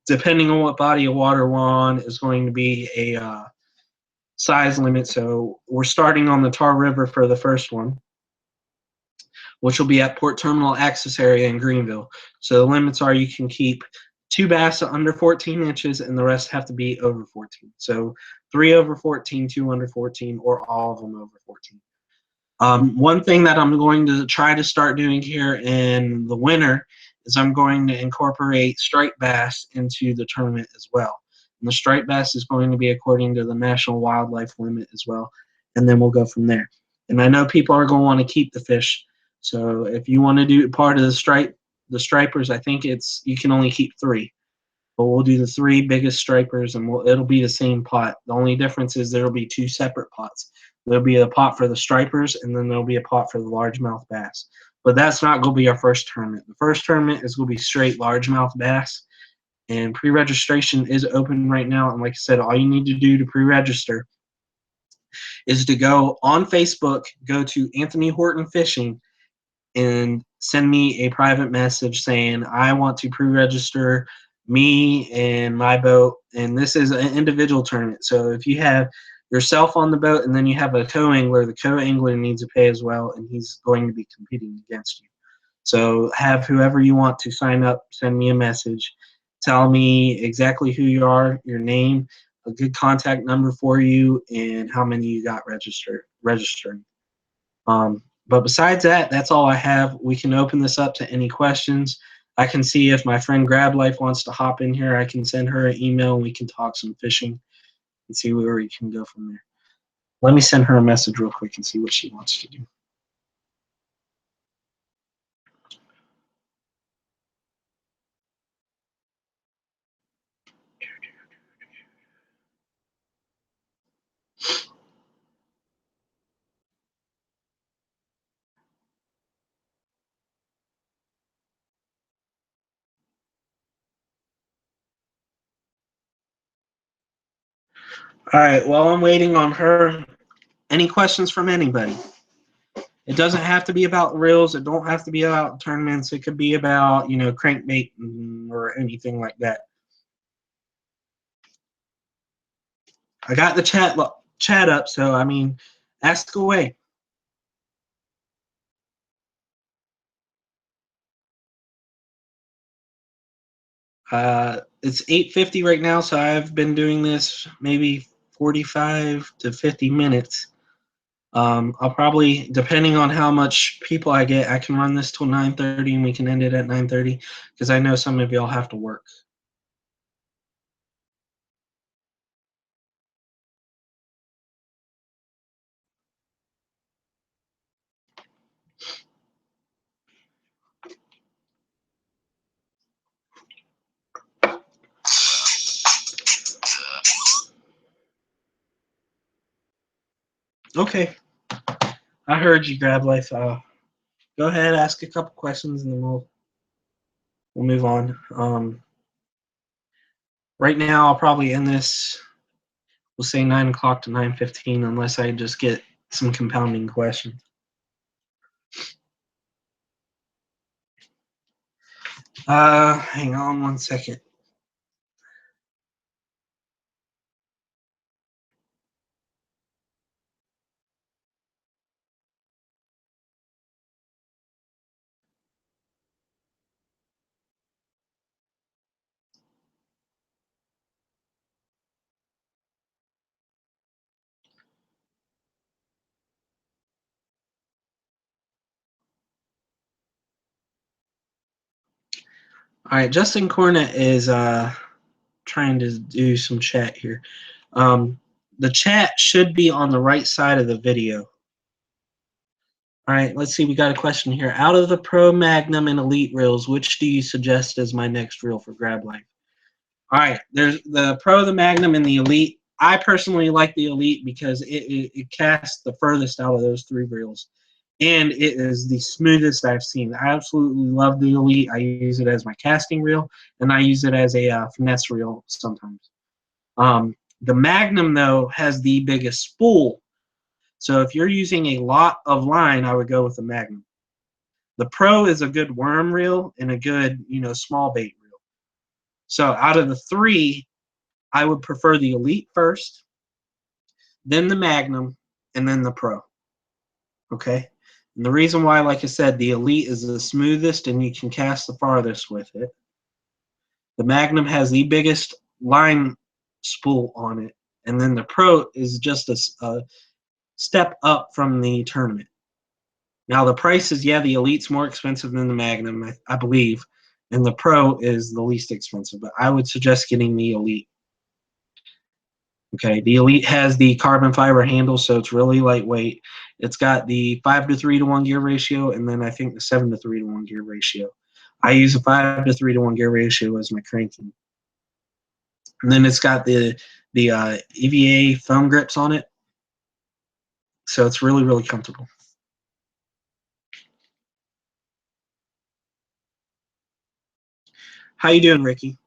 Depending on what body of water we're on, is going to be a size limit. So we're starting on the Tar River for the first one, which will be at Port Terminal Access Area in Greenville. So the limits are you can keep 2 bass under 14 inches, and the rest have to be over 14. So 3 over 14, 2 under 14, or all of them over 14. One thing that I'm going to try to start doing here in the winter is I'm going to incorporate striped bass into the tournament as well. And the striped bass is going to be according to the national wildlife limit as well, and then we'll go from there. And I know people are going to want to keep the fish, so if you want to do part of the stripers, I think you can only keep 3. But we'll do the 3 biggest stripers, and it'll be the same pot. The only difference is there'll be 2 separate pots. There'll be a pot for the stripers, and then there'll be a pot for the largemouth bass. But that's not going to be our first tournament. The first tournament is going to be straight largemouth bass, and pre-registration is open right now. And like I said, all you need to do to pre-register is to go on Facebook, go to Anthony Horton Fishing, and send me a private message saying, I want to pre-register me and my boat. And this is an individual tournament. So if you have yourself on the boat and then you have a co-angler, the co-angler needs to pay as well, and he's going to be competing against you. So have whoever you want to sign up, send me a message. Tell me exactly who you are, your name, a good contact number for you, and how many you got registering. But besides that, that's all I have. We can open this up to any questions. I can see if my friend Grab Life wants to hop in here. I can send her an email and we can talk some fishing and see where we can go from there. Let me send her a message real quick and see what she wants to do. All right, while I'm waiting on her, any questions from anybody? It doesn't have to be about reels. It don't have to be about tournaments. It could be about, crankbait or anything like that. I got the chat up, so I mean, ask away. It's 8:50 right now, so I've been doing this maybe 45 to 50 minutes. I'll probably, depending on how much people I get, I can run this till 9:30 and we can end it at 9:30 because I know some of y'all have to work. Okay, I heard you, Grab Life. Go ahead, ask a couple questions, and then we'll move on. Right now, I'll probably end this. We'll say 9 o'clock to 9:15, unless I just get some compounding questions. Hang on one second. All right, Justin Cornett is trying to do some chat here. Um, the chat should be on the right side of the video. All right, let's see. We got a question here. Out of the Pro, Magnum, and Elite reels, which do you suggest as my next reel for Grab Life? All right, there's the Pro, the Magnum, and the Elite. I personally like the Elite because it casts the furthest out of those three reels. And it is the smoothest I've seen. I absolutely love the Elite. I use it as my casting reel, and I use it as a finesse reel sometimes. The Magnum, though, has the biggest spool. So if you're using a lot of line, I would go with the Magnum. The Pro is a good worm reel and a good, small bait reel. So out of the three, I would prefer the Elite first, then the Magnum, and then the Pro. Okay? And the reason why, like I said, the Elite is the smoothest and you can cast the farthest with it. The Magnum has the biggest line spool on it. And then the Pro is just a step up from the tournament. Now, the price is, the Elite's more expensive than the Magnum, I believe. And the Pro is the least expensive. But I would suggest getting the Elite. Okay, the Elite has the carbon fiber handle, so it's really lightweight. It's got the 5-to-3-to-1 gear ratio, and then I think the 7-to-3-to-1 gear ratio. I use a 5-to-3-to-1 gear ratio as my cranking. And then it's got the EVA foam grips on it, so it's really, really comfortable. How you doing, Ricky?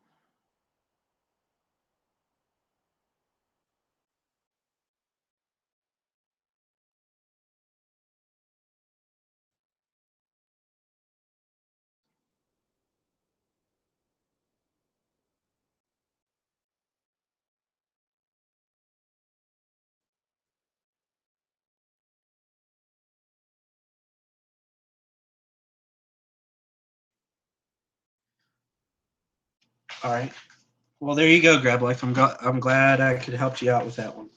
All right. Well, there you go, Grab Life. I'm glad I could help you out with that one.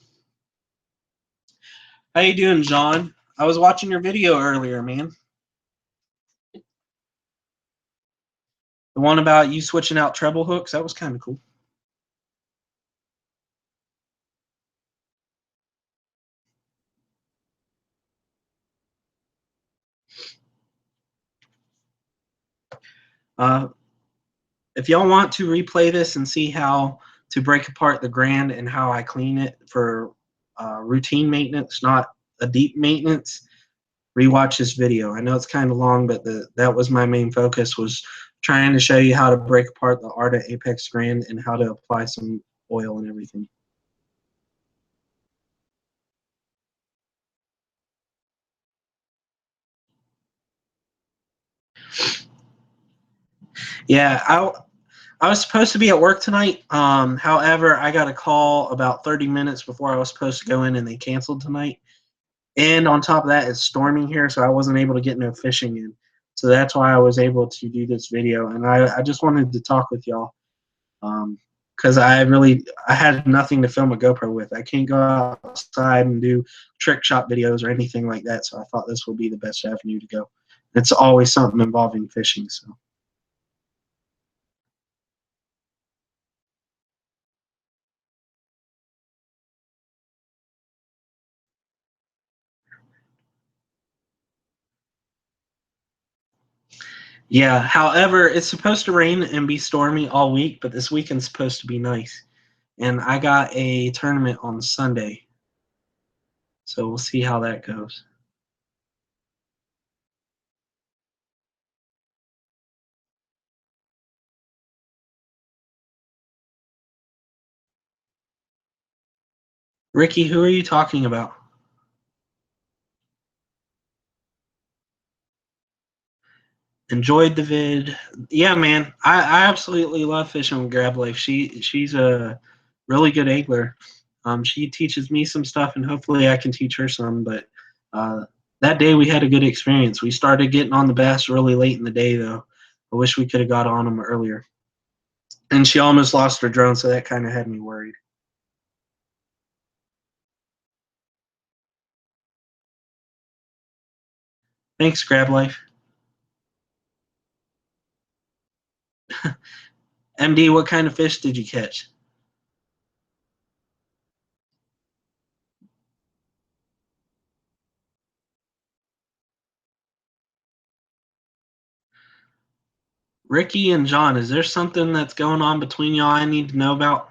How you doing, John? I was watching your video earlier, man. The one about you switching out treble hooks, that was kind of cool. If y'all want to replay this and see how to break apart the Grand and how I clean it for routine maintenance, not a deep maintenance, rewatch this video. I know it's kind of long, but that was my main focus, was trying to show you how to break apart the Ardent Apex Grand and how to apply some oil and everything. Yeah, I was supposed to be at work tonight. However, I got a call about 30 minutes before I was supposed to go in, and they canceled tonight. And on top of that, it's storming here, so I wasn't able to get no fishing in. So that's why I was able to do this video. And I just wanted to talk with y'all because I had nothing to film a GoPro with. I can't go outside and do trick shot videos or anything like that. So I thought this would be the best avenue to go. It's always something involving fishing. So. Yeah, however, it's supposed to rain and be stormy all week, but this weekend's supposed to be nice. And I got a tournament on Sunday, so we'll see how that goes. Ricky, who are you talking about? Enjoyed the vid. Yeah, man, I absolutely love fishing with Grab Life. She's a really good angler. She teaches me some stuff, and hopefully I can teach her some. But that day we had a good experience. We started getting on the bass really late in the day, though. I wish we could have got on them earlier. And she almost lost her drone, so that kind of had me worried. Thanks, Grab Life. MD, what kind of fish did you catch? Ricky and John, is there something that's going on between y'all I need to know about?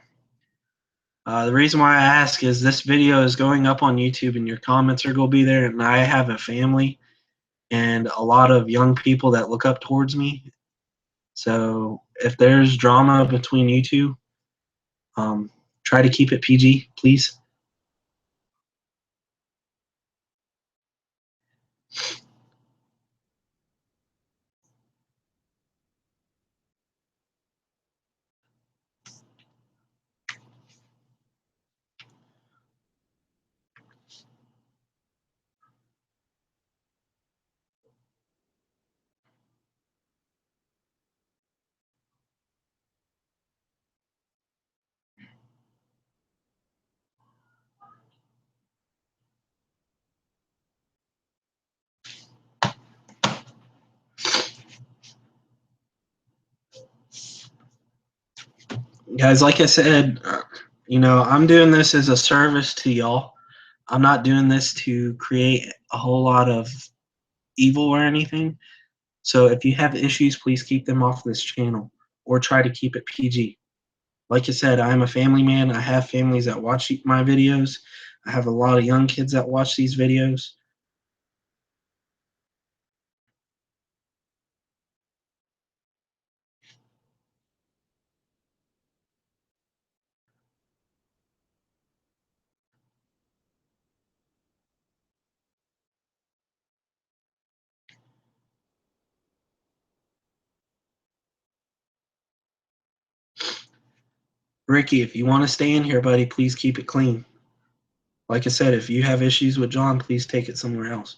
The reason why I ask is this video is going up on YouTube and your comments are going to be there, and I have a family and a lot of young people that look up towards me. So if there's drama between you two, um, try to keep it PG, please. Guys, like I said, I'm doing this as a service to y'all. I'm not doing this to create a whole lot of evil or anything. So if you have issues, please keep them off this channel or try to keep it PG. Like I said, I'm a family man. I have families that watch my videos. I have a lot of young kids that watch these videos. Ricky, if you want to stay in here, buddy, please keep it clean. Like I said, if you have issues with John, please take it somewhere else.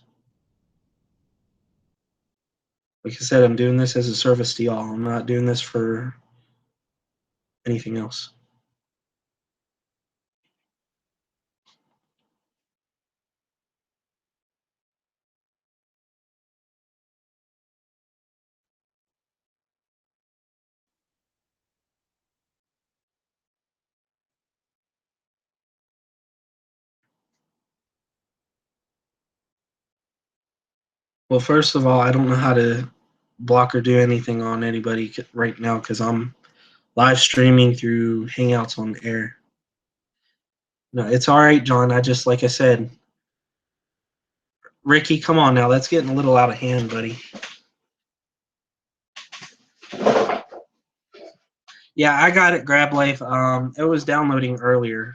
Like I said, I'm doing this as a service to y'all. I'm not doing this for anything else. Well, first of all, I don't know how to block or do anything on anybody right now because I'm live streaming through Hangouts on air. No, it's all right, John. Like I said, Ricky, come on now. That's getting a little out of hand, buddy. Yeah, I got it, Grab Life. It was downloading earlier.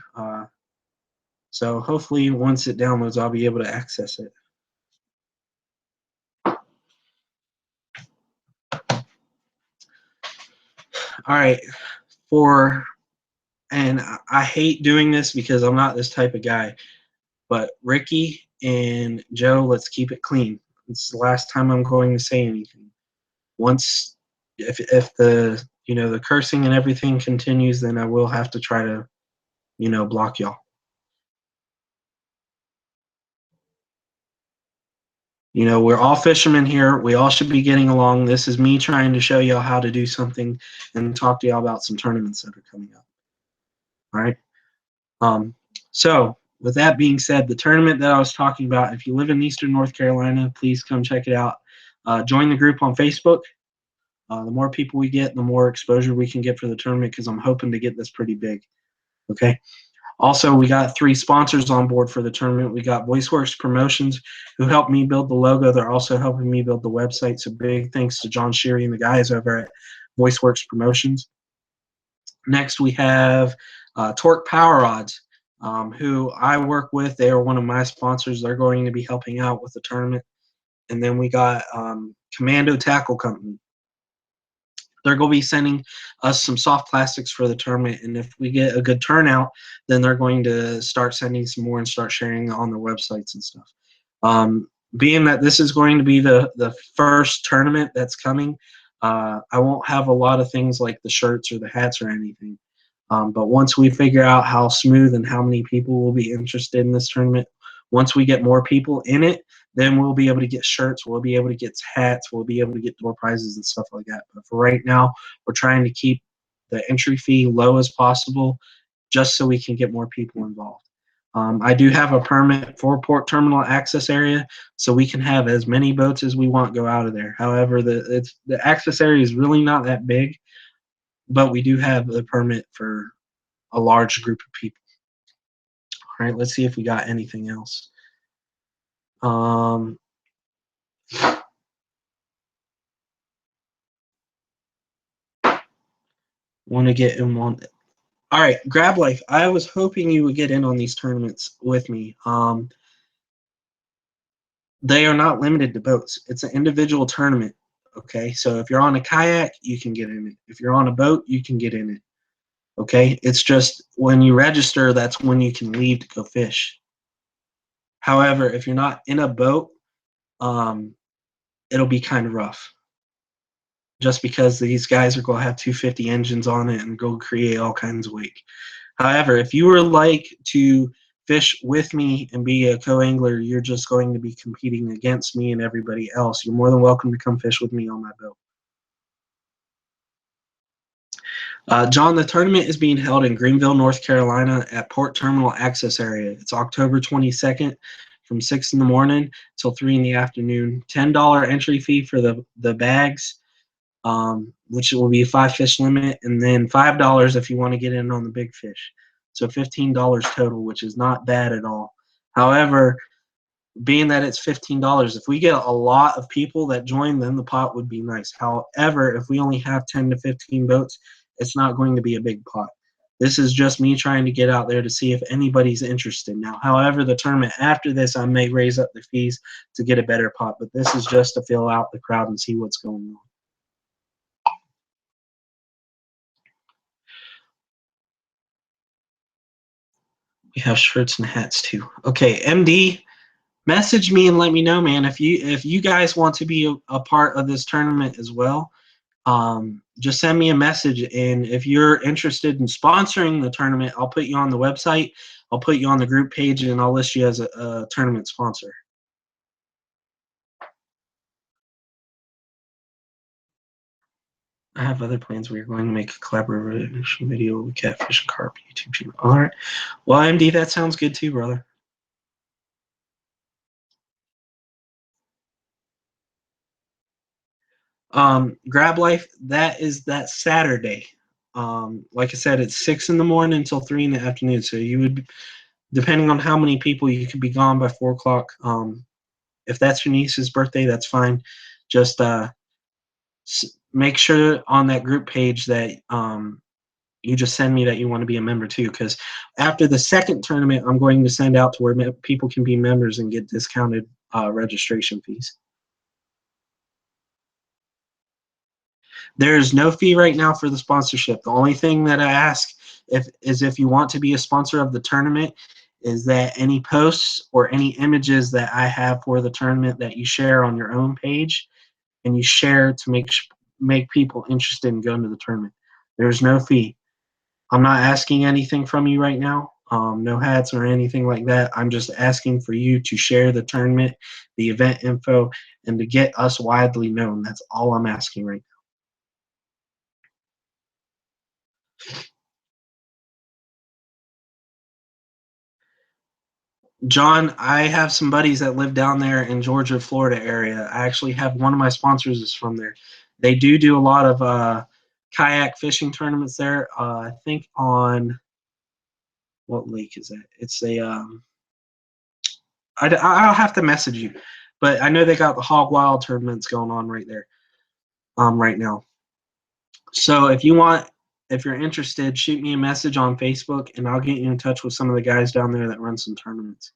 So hopefully once it downloads, I'll be able to access it. All right. And I hate doing this because I'm not this type of guy, but Ricky and Joe, let's keep it clean. It's the last time I'm going to say anything. Once, if the cursing and everything continues, then I will have to try to, block y'all. We're all fishermen here. We all should be getting along. This is me trying to show y'all how to do something and talk to y'all about some tournaments that are coming up. All right. So with that being said, the tournament that I was talking about, if you live in Eastern North Carolina, please come check it out. Join the group on Facebook. The more people we get, the more exposure we can get for the tournament because I'm hoping to get this pretty big. Okay. Also, we got 3 sponsors on board for the tournament. We got VoiceWorks Promotions, who helped me build the logo. They're also helping me build the website. So big thanks to John Sheary and the guys over at VoiceWorks Promotions. Next, we have Torque Power Rods, who I work with. They are one of my sponsors. They're going to be helping out with the tournament. And then we got Commando Tackle Company. They're going to be sending us some soft plastics for the tournament, and if we get a good turnout, then they're going to start sending some more and start sharing on their websites and stuff. Being that this is going to be the first tournament that's coming, I won't have a lot of things like the shirts or the hats or anything. But once we figure out how smooth and how many people will be interested in this tournament, once we get more people in it, then we'll be able to get shirts, we'll be able to get hats, we'll be able to get door prizes and stuff like that. But for right now, we're trying to keep the entry fee low as possible just so we can get more people involved. I do have a permit for port terminal access area, so we can have as many boats as we want go out of there. However, the access area is really not that big, but we do have the permit for a large group of people. All right, let's see if we got anything else. Want to get in one. All right, Grab Life. I was hoping you would get in on these tournaments with me. They are not limited to boats. It's an individual tournament. Okay, so if you're on a kayak, you can get in it. If you're on a boat, you can get in it. Okay, it's just when you register, that's when you can leave to go fish. However, if you're not in a boat, it'll be kind of rough. Just because these guys are going to have 250 engines on it and go create all kinds of wake. However, if you would like to fish with me and be a co-angler, you're just going to be competing against me and everybody else. You're more than welcome to come fish with me on my boat. John, the tournament is being held in Greenville, North Carolina at Port Terminal Access Area. It's October 22nd from 6 in the morning till 3 in the afternoon. $10 entry fee for the bags, which will be a 5-fish limit, and then $5 if you want to get in on the big fish. So $15 total, which is not bad at all. However, being that it's $15, if we get a lot of people that join, then the pot would be nice. However, if we only have 10 to 15 boats, it's not going to be a big pot. This is just me trying to get out there to see if anybody's interested. Now, however, the tournament after this, I may raise up the fees to get a better pot, but this is just to fill out the crowd and see what's going on. We have shirts and hats too. Okay, MD, message me and let me know, man. If you guys want to be a part of this tournament as well, just send me a message. And if you're interested in sponsoring the tournament, I'll put you on the website. I'll put you on the group page, and I'll list you as a tournament sponsor. I have other plans. We're going to make a collaboration video with Catfish and Carp YouTube channel. All right. Well, MD, that sounds good too, brother. Grab Life, that is that Saturday. Like I said, it's 6 in the morning until 3 in the afternoon. So you would, depending on how many people, you could be gone by 4 o'clock. If that's your niece's birthday, that's fine. Just make sure on that group page that you just send me that you want to be a member too, because after the second tournament, I'm going to send out to where people can be members and get discounted registration fees. There's no fee right now for the sponsorship. The only thing that I ask is if you want to be a sponsor of the tournament, is that any posts or any images that I have for the tournament that you share on your own page, and you share to make people interested in going to the tournament. There's no fee. I'm not asking anything from you right now. No hats or anything like that. I'm just asking for you to share the tournament, the event info, and to get us widely known. That's all I'm asking right now. John, I have some buddies that live down there in Georgia, Florida area. I actually have one of my sponsors is from there. They do a lot of kayak fishing tournaments there. I think on what lake is that? It's a I'll have to message you, but I know they got the Hog Wild tournaments going on right there, right now. So if you're interested, shoot me a message on Facebook, and I'll get you in touch with some of the guys down there that run some tournaments.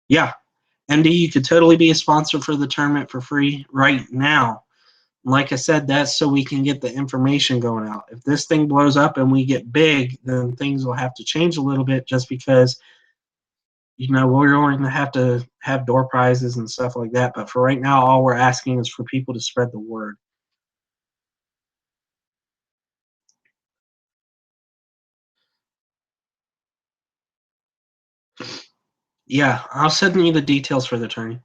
Yeah, MD, you could totally be a sponsor for the tournament for free right now. Like I said, that's so we can get the information going out. If this thing blows up and we get big, then things will have to change a little bit, just because we're going to have door prizes and stuff like that. But for right now, all we're asking is for people to spread the word. Yeah, I'll send you the details for the attorney.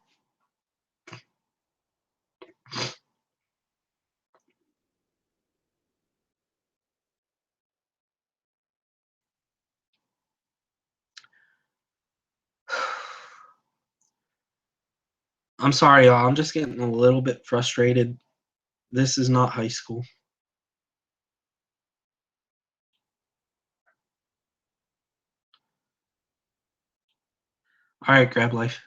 I'm sorry, y'all. I'm just getting a little bit frustrated. This is not high school. All right, Grab Life.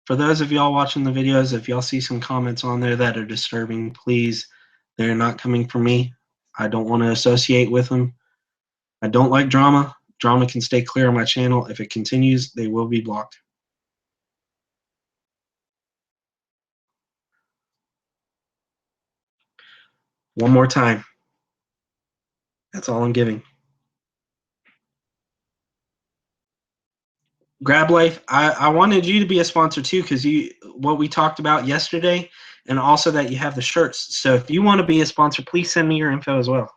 For those of y'all watching the videos, if y'all see some comments on there that are disturbing, please, they're not coming from me. I don't want to associate with them. I don't like drama. Drama can stay clear of my channel. If it continues, they will be blocked. One more time. That's all I'm giving. Grab Life, I wanted you to be a sponsor too, because what we talked about yesterday, and also that you have the shirts. So if you want to be a sponsor, please send me your info as well.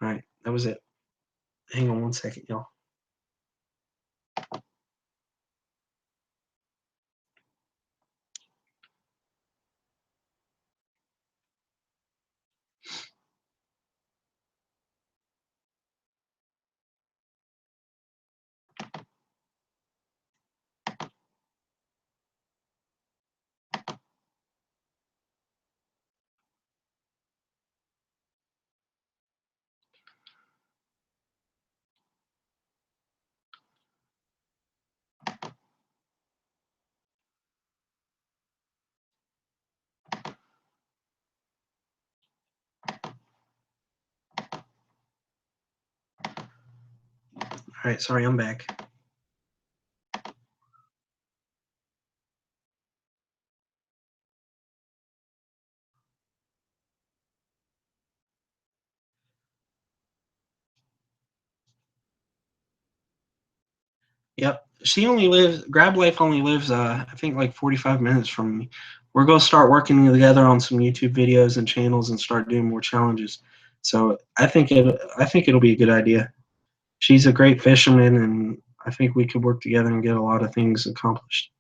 All right, that was it. Hang on one second, y'all. All right, sorry, I'm back. Yep. Grab Life only lives, I think like 45 minutes from me. We're going to start working together on some YouTube videos and channels and start doing more challenges. So I think it'll be a good idea. She's a great fisherman, and I think we could work together and get a lot of things accomplished.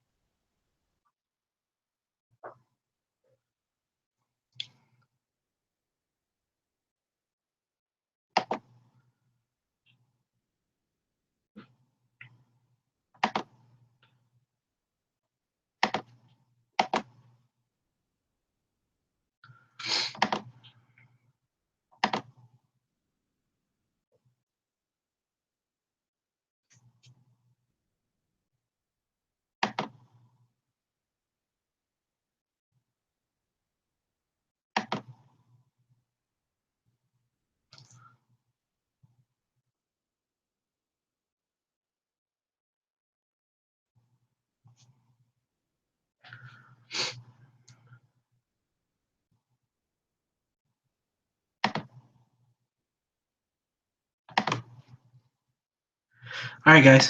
All right, guys.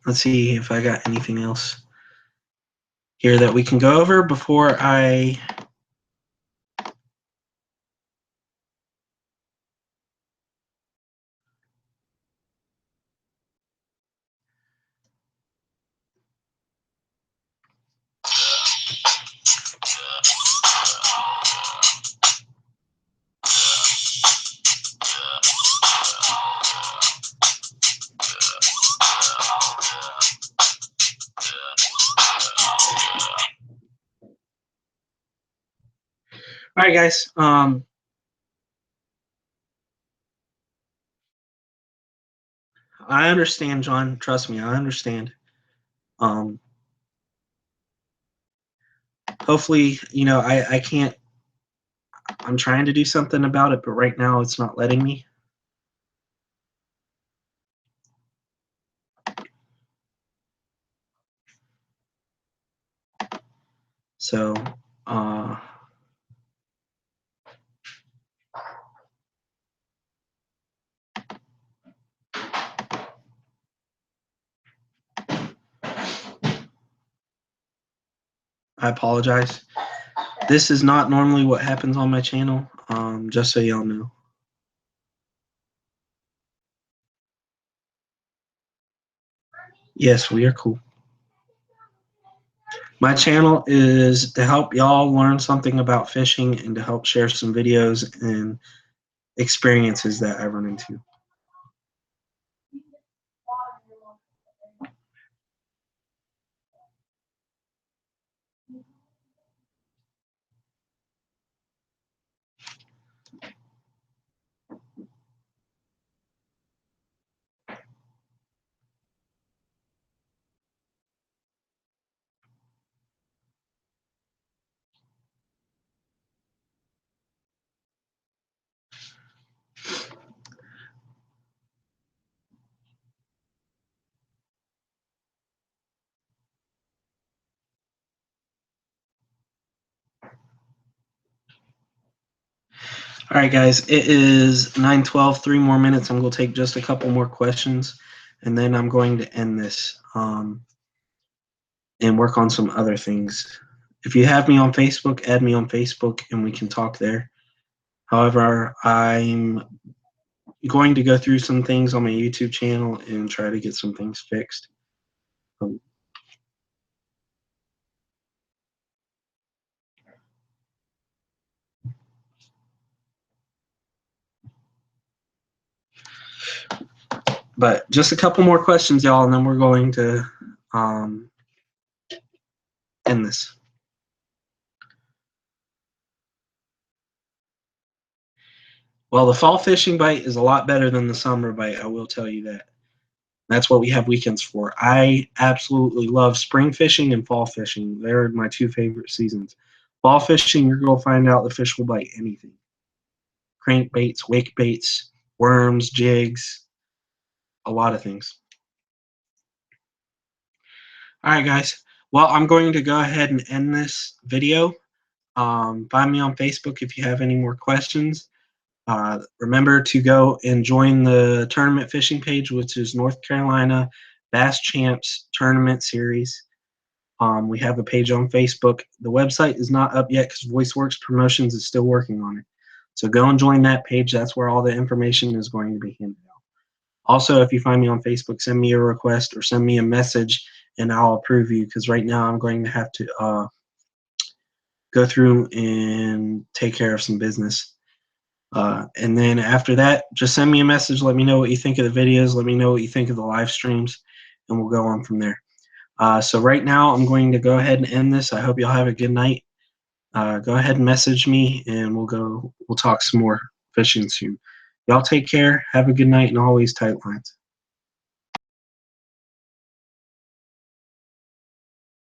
Let's see if I got anything else here that we can go over before I. All right, guys. I understand, John. Trust me, I understand. Um, hopefully, I can't. I'm trying to do something about it, but right now it's not letting me. So, I apologize. This is not normally what happens on my channel, just so y'all know. Yes, we are cool. My channel is to help y'all learn something about fishing and to help share some videos and experiences that I run into. All right, guys, it is 9:12. 3 more minutes. I'm going to take just a couple more questions, and then I'm going to end this and work on some other things. If you have me on Facebook, add me on Facebook, and we can talk there. However, I'm going to go through some things on my YouTube channel and try to get some things fixed. Um, but just a couple more questions, y'all, and then we're going to end this. Well, the fall fishing bite is a lot better than the summer bite, I will tell you that. That's what we have weekends for. I absolutely love spring fishing and fall fishing. They're my two favorite seasons. Fall fishing, you're going to find out the fish will bite anything. Crankbaits, wake baits, worms, jigs, a lot of things. All right, guys. Well, I'm going to go ahead and end this video. Find me on Facebook if you have any more questions. Remember to go and join the tournament fishing page, which is North Carolina Bass Champs Tournament Series. We have a page on Facebook. The website is not up yet because VoiceWorks Promotions is still working on it. So go and join that page. That's where all the information is going to be handed out. Also, if you find me on Facebook, send me a request or send me a message and I'll approve you, because right now I'm going to have to go through and take care of some business. And then after that, just send me a message. Let me know what you think of the videos. Let me know what you think of the live streams, and we'll go on from there. So right now, I'm going to go ahead and end this. I hope y'all have a good night. Go ahead and message me, and we'll talk some more fishing soon. Y'all take care. Have a good night, and always tight lines.